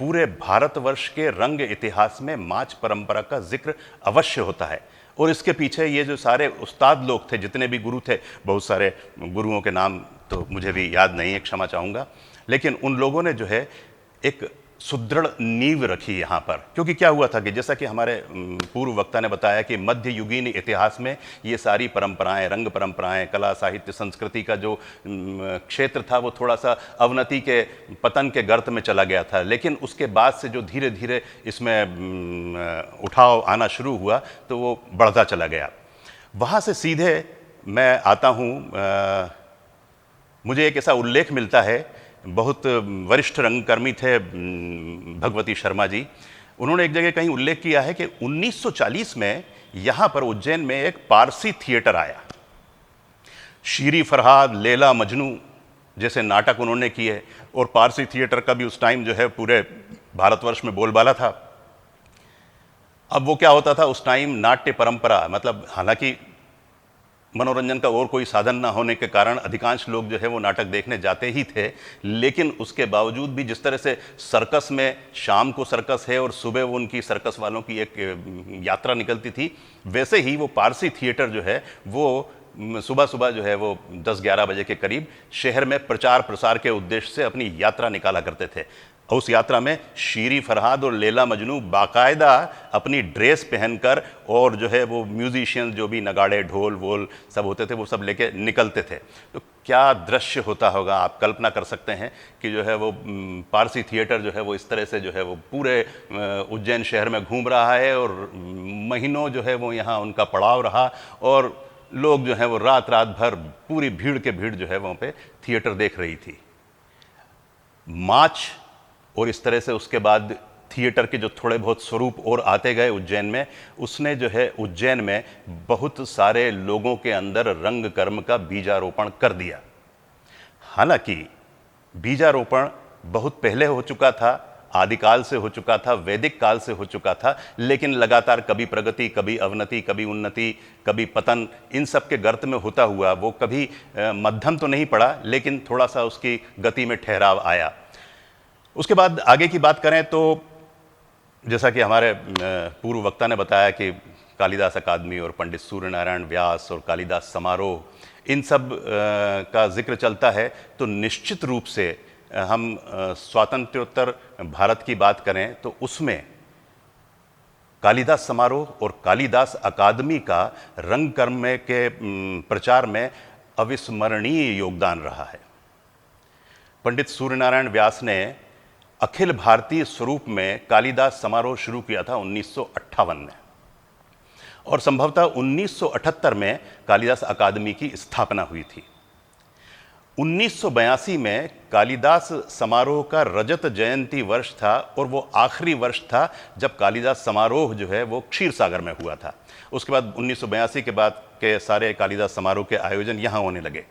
पूरे भारतवर्ष के रंग इतिहास में माच परंपरा का जिक्र अवश्य होता है। और इसके पीछे ये जो सारे उस्ताद लोग थे, जितने भी गुरु थे, बहुत सारे गुरुओं के नाम तो मुझे भी याद नहीं है, क्षमा चाहूँगा, लेकिन उन लोगों ने जो है एक सुदृढ़ नींव रखी यहाँ पर। क्योंकि क्या हुआ था कि जैसा कि हमारे पूर्व वक्ता ने बताया कि मध्ययुगीन इतिहास में ये सारी परंपराएं, रंग परंपराएं, कला साहित्य संस्कृति का जो क्षेत्र था वो थोड़ा सा अवनति के पतन के गर्त में चला गया था। लेकिन उसके बाद से जो धीरे धीरे इसमें उठाव आना शुरू हुआ तो वो बढ़ता चला गया। वहाँ से सीधे मैं आता हूँ, मुझे एक ऐसा उल्लेख मिलता है, बहुत वरिष्ठ रंगकर्मी थे भगवती शर्मा जी, उन्होंने एक जगह कहीं उल्लेख किया है कि 1940 में यहाँ पर उज्जैन में एक पारसी थिएटर आया। शीरी फरहाद, लैला मजनू जैसे नाटक उन्होंने किए और पारसी थिएटर का भी उस टाइम जो है पूरे भारतवर्ष में बोलबाला था। अब वो क्या होता था उस टाइम, नाट्य परंपरा, मतलब हालांकि मनोरंजन का और कोई साधन ना होने के कारण अधिकांश लोग जो है वो नाटक देखने जाते ही थे, लेकिन उसके बावजूद भी जिस तरह से सर्कस में शाम को सर्कस है और सुबह वो उनकी सर्कस वालों की एक यात्रा निकलती थी, वैसे ही वो पारसी थिएटर जो है वो सुबह सुबह जो है वो 10-11 बजे के करीब शहर में प्रचार प्रसार के उद्देश्य से अपनी यात्रा निकाला करते थे। उस यात्रा में शीरी फरहाद और लैला मजनू बाकायदा अपनी ड्रेस पहनकर और जो है वो म्यूजिशियन जो भी नगाड़े ढोल वोल सब होते थे वो सब लेके निकलते थे। तो क्या दृश्य होता होगा, आप कल्पना कर सकते हैं कि जो है वो पारसी थिएटर जो है वो इस तरह से जो है वो पूरे उज्जैन शहर में घूम रहा है और महीनों जो है वो यहाँ उनका पड़ाव रहा और लोग जो है वो रात रात भर पूरी भीड़ के भीड़ जो है वहाँ पे थिएटर देख रही थी। माच और इस तरह से उसके बाद थिएटर के जो थोड़े बहुत स्वरूप और आते गए उज्जैन में, उसने जो है उज्जैन में बहुत सारे लोगों के अंदर रंग कर्म का बीजारोपण कर दिया। हालांकि बीजारोपण बहुत पहले हो चुका था, आदिकाल से हो चुका था, वैदिक काल से हो चुका था, लेकिन लगातार कभी प्रगति, कभी अवनति, कभी उन्नति, कभी पतन, इन सब के गर्त में होता हुआ वो कभी मध्यम तो नहीं पड़ा, लेकिन थोड़ा सा उसकी गति में ठहराव आया। उसके बाद आगे की बात करें तो जैसा कि हमारे पूर्व वक्ता ने बताया कि कालिदास अकादमी और पंडित सूर्यनारायण व्यास और कालिदास समारोह, इन सब का जिक्र चलता है, तो निश्चित रूप से हम स्वातंत्र्योत्तर भारत की बात करें तो उसमें कालिदास समारोह और कालिदास अकादमी का रंगकर्म के प्रचार में अविस्मरणीय योगदान रहा है। पंडित सूर्यनारायण व्यास ने अखिल भारतीय स्वरूप में कालिदास समारोह शुरू किया था 1958 में और संभवतः 1978 में कालिदास अकादमी की स्थापना हुई थी। 1982 में कालिदास समारोह का रजत जयंती वर्ष था और वो आखिरी वर्ष था जब कालिदास समारोह जो है वो क्षीर सागर में हुआ था। उसके बाद 1982 के बाद के सारे कालिदास समारोह के आयोजन यहाँ होने लगे।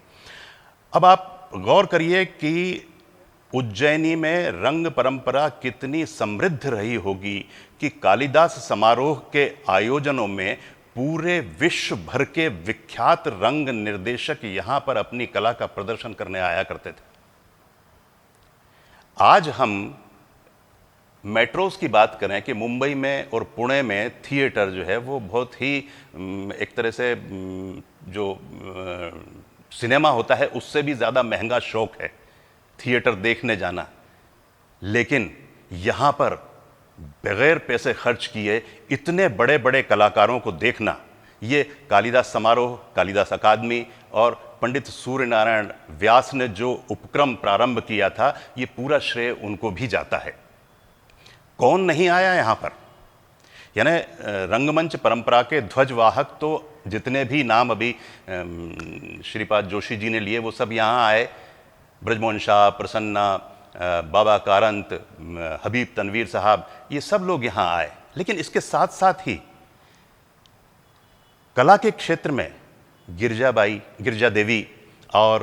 अब आप गौर करिए कि उज्जैनी में रंग परंपरा कितनी समृद्ध रही होगी कि कालिदास समारोह के आयोजनों में पूरे विश्व भर के विख्यात रंग निर्देशक यहां पर अपनी कला का प्रदर्शन करने आया करते थे। आज हम मेट्रोज की बात करें कि मुंबई में और पुणे में थिएटर जो है वो बहुत ही एक तरह से जो सिनेमा होता है उससे भी ज़्यादा महंगा शौक है थिएटर देखने जाना, लेकिन यहाँ पर बगैर पैसे खर्च किए इतने बड़े बड़े कलाकारों को देखना, ये कालिदास समारोह, कालिदास अकादमी और पंडित सूर्य नारायण व्यास ने जो उपक्रम प्रारंभ किया था, ये पूरा श्रेय उनको भी जाता है। कौन नहीं आया यहाँ पर? यानी रंगमंच परंपरा के ध्वजवाहक तो जितने भी नाम अभी श्रीपाद जोशी जी ने लिए वो सब यहाँ आए। ब्रजमोहन शाह, प्रसन्ना, बाबा कारंत, हबीब तनवीर साहब, ये सब लोग यहाँ आए। लेकिन इसके साथ साथ ही कला के क्षेत्र में गिरजा देवी और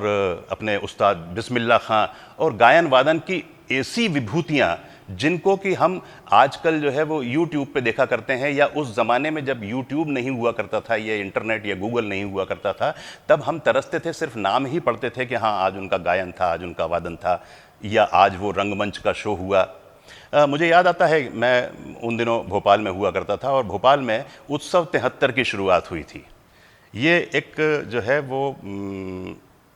अपने उस्ताद बिस्मिल्लाह खां और गायन वादन की ऐसी विभूतियाँ जिनको कि हम आजकल जो है वो यूट्यूब पे देखा करते हैं, या उस ज़माने में जब यूट्यूब नहीं हुआ करता था, ये इंटरनेट या गूगल नहीं हुआ करता था, तब हम तरसते थे, सिर्फ नाम ही पढ़ते थे कि हाँ आज उनका गायन था, आज उनका वादन था, या आज वो रंगमंच का शो हुआ। मुझे याद आता है मैं उन दिनों भोपाल में हुआ करता था और भोपाल में उत्सव 73 की शुरुआत हुई थी। ये एक जो है वो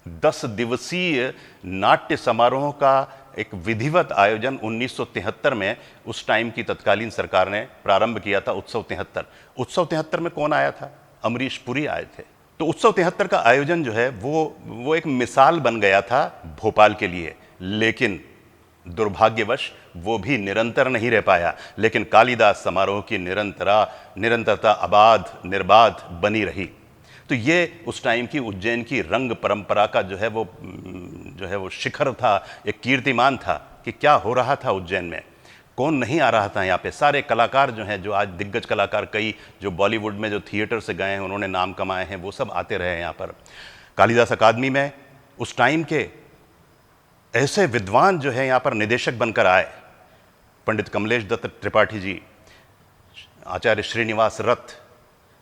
10 दिवसीय नाट्य समारोह का एक विधिवत आयोजन 1973 में उस टाइम की तत्कालीन सरकार ने प्रारंभ किया था। उत्सव 73। उत्सव 73 में कौन आया था? अमरीश पुरी आए थे। तो उत्सव 73 का आयोजन जो है वो एक मिसाल बन गया था भोपाल के लिए, लेकिन दुर्भाग्यवश वो भी निरंतर नहीं रह पाया। लेकिन कालिदास समारोह की निरंतरता आबाद निर्बाध बनी रही। तो ये उस टाइम की उज्जैन की रंग परंपरा का जो है वो शिखर था, एक कीर्तिमान था कि क्या हो रहा था उज्जैन में, कौन नहीं आ रहा था यहाँ पे। सारे कलाकार जो हैं, जो आज दिग्गज कलाकार कई जो बॉलीवुड में जो थिएटर से गए हैं, उन्होंने नाम कमाए हैं, वो सब आते रहे यहाँ पर। कालिदास अकादमी में उस टाइम के ऐसे विद्वान जो है यहाँ पर निदेशक बनकर आए, पंडित कमलेश दत्त त्रिपाठी जी, आचार्य श्रीनिवास रथ,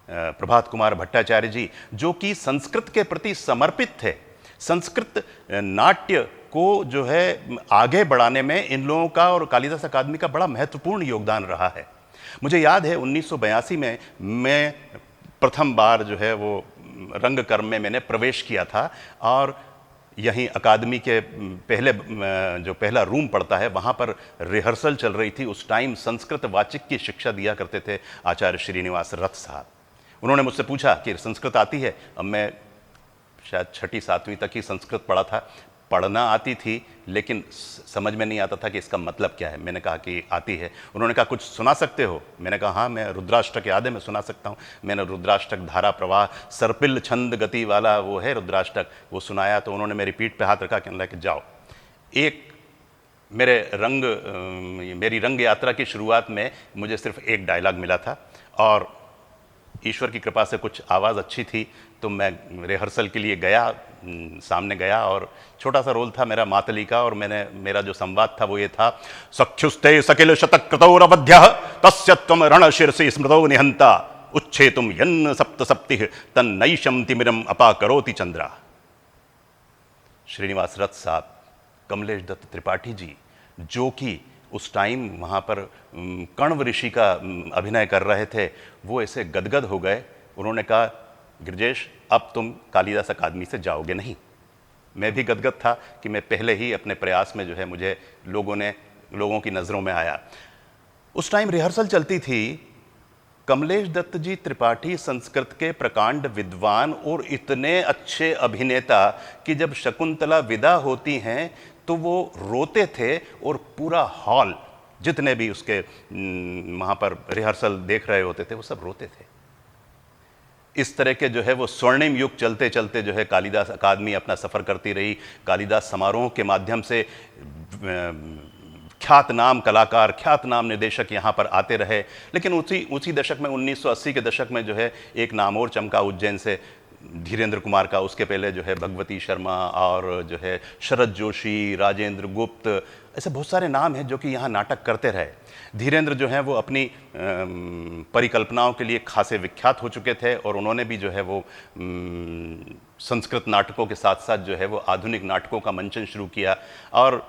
प्रभात कुमार भट्टाचार्य जी, जो कि संस्कृत के प्रति समर्पित थे। संस्कृत नाट्य को जो है आगे बढ़ाने में इन लोगों का और कालिदास अकादमी का बड़ा महत्वपूर्ण योगदान रहा है। मुझे याद है 1982 में मैं प्रथम बार जो है वो रंगकर्म में मैंने प्रवेश किया था और यहीं अकादमी के पहला रूम पड़ता है, वहाँ पर रिहर्सल चल रही थी। उस टाइम संस्कृत वाचिक की शिक्षा दिया करते थे आचार्य श्रीनिवास रथ साहब। उन्होंने मुझसे पूछा कि संस्कृत आती है? अब मैं शायद 6ठी 7वीं तक ही संस्कृत पढ़ा था, पढ़ना आती थी लेकिन समझ में नहीं आता था कि इसका मतलब क्या है। मैंने कहा कि आती है। उन्होंने कहा कुछ सुना सकते हो? मैंने कहा हाँ, मैं रुद्राष्टक याद है, मैं सुना सकता हूँ। मैंने रुद्राष्टक धारा प्रवाह सर्पिल छंद गति वाला वो है रुद्राष्टक, वो सुनाया। तो उन्होंने मेरी पीठ पे हाथ रखा, कहने लगा कि जाओ। मेरी रंग यात्रा की शुरुआत में मुझे सिर्फ एक डायलॉग मिला था और ईश्वर की कृपा से कुछ आवाज़ अच्छी थी तो मैं रिहर्सल के लिए गया, सामने गया और छोटा सा रोल था मेरा मातली का, और मेरा जो संवाद था वो ये था, सख्युस्ते सकिल शतक्रतोरवध्यः तस्य त्वं रणशीर्षि स्मृतौ निहंता उच्छेतुम यन्न सप्त सप्तिः तन्नैशं तिमिरम अपाकरोति चंद्रा। श्रीनिवास रथ साहब, कमलेश दत्त त्रिपाठी जी, जो कि उस टाइम वहाँ पर कण्व ऋषि का अभिनय कर रहे थे, वो ऐसे गदगद हो गए। उन्होंने कहा गिरजेश अब तुम कालिदास अकादमी से जाओगे नहीं। मैं भी गदगद था कि मैं पहले ही अपने प्रयास में जो है मुझे लोगों की नज़रों में आया। उस टाइम रिहर्सल चलती थी। कमलेश दत्त जी त्रिपाठी संस्कृत के प्रकांड विद्वान और इतने अच्छे अभिनेता कि जब शकुंतला विदा होती हैं तो वो रोते थे और पूरा हॉल, जितने भी उसके वहाँ पर रिहर्सल देख रहे होते थे, वो सब रोते थे। इस तरह के जो है वो स्वर्णिम युग चलते चलते जो है कालिदास अकादमी अपना सफ़र करती रही। कालिदास समारोह के माध्यम से ख्यात नाम कलाकार, ख्यात नाम निर्देशक यहाँ पर आते रहे। लेकिन उसी दशक में 1980 के दशक में जो है एक नाम और चमका उज्जैन से, धीरेन्द्र कुमार का। उसके पहले जो है भगवती शर्मा और जो है शरद जोशी, राजेंद्र गुप्त, ऐसे बहुत सारे नाम हैं जो कि यहाँ नाटक करते रहे। धीरेन्द्र जो हैं वो अपनी परिकल्पनाओं के लिए खासे विख्यात हो चुके थे और उन्होंने भी जो है वो संस्कृत नाटकों के साथ साथ जो है वो आधुनिक नाटकों का मंचन शुरू किया। और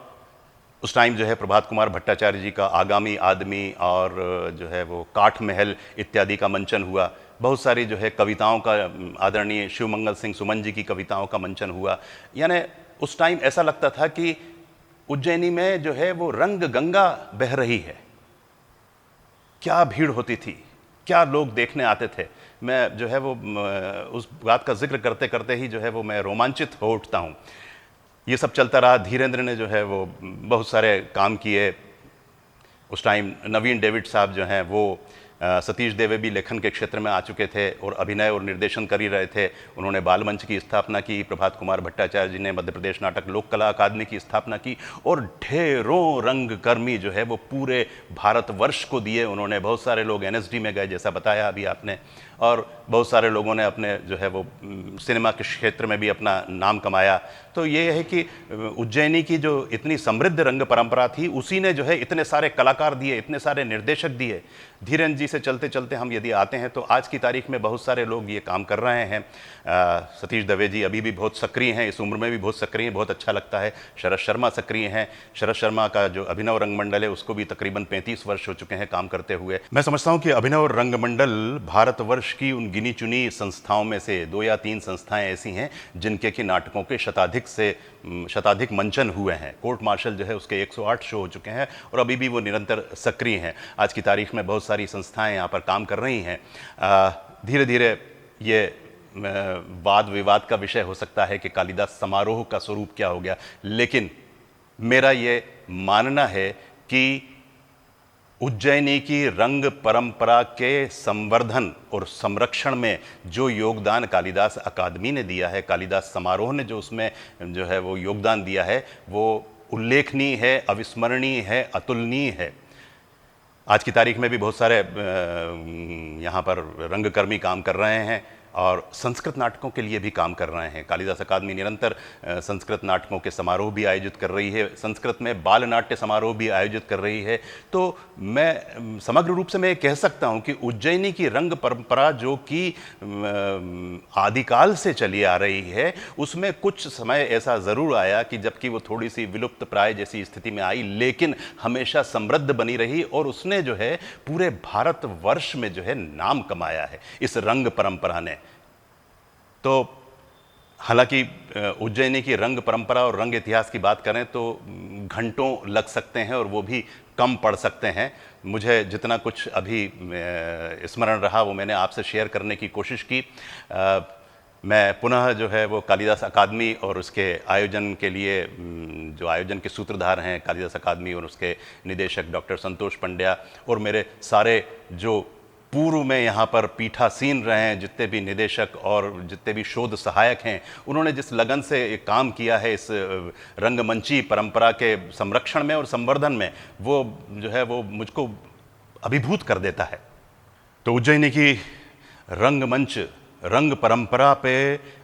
उस टाइम जो है प्रभात कुमार भट्टाचार्य जी का आगामी आदमी और जो है वो काठ महल इत्यादि का मंचन हुआ। बहुत सारी जो है कविताओं का, आदरणीय शिवमंगल सिंह सुमन जी की कविताओं का मंचन हुआ। यानी उस टाइम ऐसा लगता था कि उज्जैनी में जो है वो रंग गंगा बह रही है। क्या भीड़ होती थी, क्या लोग देखने आते थे। मैं जो है वो उस बात का जिक्र करते करते ही जो है वो मैं रोमांचित हो उठता हूँ। ये सब चलता रहा। धीरेन्द्र ने जो है वो बहुत सारे काम किए। उस टाइम नवीन डेविड साहब जो हैं वो सतीश देवे भी लेखन के क्षेत्र में आ चुके थे और अभिनय और निर्देशन कर ही रहे थे। उन्होंने बालमंच की स्थापना की। प्रभात कुमार भट्टाचार्य जी ने मध्य प्रदेश नाटक लोक कला अकादमी की स्थापना की और ढेरों रंगकर्मी जो है वो पूरे भारतवर्ष को दिए उन्होंने। बहुत सारे लोग NSD में गए, जैसा बताया अभी आपने, और बहुत सारे लोगों ने अपने जो है वो सिनेमा के क्षेत्र में भी अपना नाम कमाया। तो ये है कि उज्जैनी की जो इतनी समृद्ध रंग परंपरा थी, उसी ने जो है इतने सारे कलाकार दिए, इतने सारे निर्देशक दिए। धीरेन्द्र जी से चलते चलते हम यदि आते हैं तो आज की तारीख में बहुत सारे लोग ये काम कर रहे हैं। सतीश दवे जी अभी भी बहुत सक्रिय हैं, इस उम्र में भी बहुत सक्रिय हैं, बहुत अच्छा लगता है। शरद शर्मा सक्रिय हैं। शरद शर्मा का जो अभिनव रंगमंडल है उसको भी तकरीबन 35 वर्ष हो चुके हैं काम करते हुए। मैं समझता हूँ कि अभिनव रंगमंडल भारतवर्ष की उन गिनी चुनी संस्थाओं में से 2 या 3 संस्थाएं ऐसी हैं जिनके कि नाटकों के शताधिक मंचन हुए हैं। कोर्ट मार्शल जो है उसके 108 शो हो चुके हैं और अभी भी वो निरंतर सक्रिय हैं। आज की तारीख में बहुत सारी संस्थाएं यहाँ पर काम कर रही हैं। धीरे धीरे ये वाद विवाद का विषय हो सकता है कि कालिदास समारोह का स्वरूप क्या हो गया, लेकिन मेरा ये मानना है कि उज्जैनी की रंग परंपरा के संवर्धन और संरक्षण में जो योगदान कालिदास अकादमी ने दिया है, कालिदास समारोह ने जो उसमें जो है वो योगदान दिया है, वो उल्लेखनीय है, अविस्मरणीय है, अतुलनीय है। आज की तारीख में भी बहुत सारे यहाँ पर रंगकर्मी काम कर रहे हैं और संस्कृत नाटकों के लिए भी काम कर रहे हैं। कालिदास अकादमी निरंतर संस्कृत नाटकों के समारोह भी आयोजित कर रही है, संस्कृत में बाल नाट्य समारोह भी आयोजित कर रही है। तो मैं समग्र रूप से मैं कह सकता हूं कि उज्जैनी की रंग परंपरा जो कि आदिकाल से चली आ रही है, उसमें कुछ समय ऐसा ज़रूर आया कि जबकि वो थोड़ी सी विलुप्त प्राय जैसी स्थिति में आई, लेकिन हमेशा समृद्ध बनी रही और उसने जो है पूरे भारतवर्ष में जो है नाम कमाया है इस रंग परंपरा ने। तो हालांकि उज्जैनी की रंग परंपरा और रंग इतिहास की बात करें तो घंटों लग सकते हैं और वो भी कम पड़ सकते हैं। मुझे जितना कुछ अभी स्मरण रहा वो मैंने आपसे शेयर करने की कोशिश की। मैं पुनः जो है वो कालिदास अकादमी और उसके आयोजन के लिए जो आयोजन के सूत्रधार हैं कालिदास अकादमी और उसके निदेशक डॉक्टर संतोष पंड्या और मेरे सारे जो पूर्व में यहाँ पर पीठासीन रहे हैं जितने भी निदेशक और जितने भी शोध सहायक हैं, उन्होंने जिस लगन से एक काम किया है इस रंगमंची परंपरा के संरक्षण में और संवर्धन में, वो जो है वो मुझको अभिभूत कर देता है। तो उज्जैनी की रंगमंच, रंग परंपरा पे,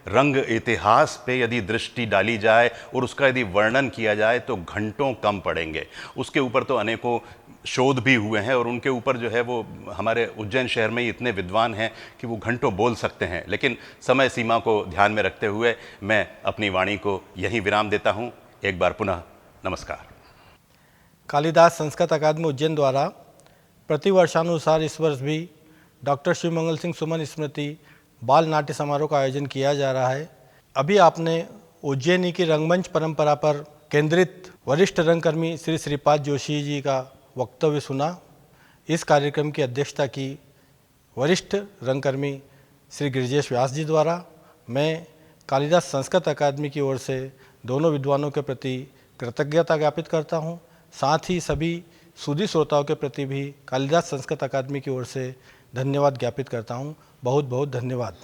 रंग इतिहास पे यदि दृष्टि डाली जाए और उसका यदि वर्णन किया जाए तो घंटों कम पड़ेंगे। उसके ऊपर तो अनेकों शोध भी हुए हैं और उनके ऊपर जो है वो हमारे उज्जैन शहर में ही इतने विद्वान हैं कि वो घंटों बोल सकते हैं। लेकिन समय सीमा को ध्यान में रखते हुए मैं अपनी वाणी को यहीं विराम देता हूँ। एक बार पुनः नमस्कार। कालिदास संस्कृत अकादमी उज्जैन द्वारा प्रतिवर्षानुसार इस वर्ष भी डॉक्टर शिवमंगल सिंह सुमन स्मृति बाल नाट्य समारोह का आयोजन किया जा रहा है। अभी आपने उज्जैनी की रंगमंच परंपरा पर केंद्रित वरिष्ठ रंगकर्मी श्री श्रीपाद जोशी जी का वक्तव्य सुना। इस कार्यक्रम की अध्यक्षता की वरिष्ठ रंगकर्मी श्री गिरिजेश व्यास जी द्वारा। मैं कालिदास संस्कृत अकादमी की ओर से दोनों विद्वानों के प्रति कृतज्ञता ज्ञापित करता हूँ। साथ ही सभी सुधी श्रोताओं के प्रति भी कालिदास संस्कृत अकादमी की ओर से धन्यवाद ज्ञापित करता हूँ। बहुत बहुत धन्यवाद।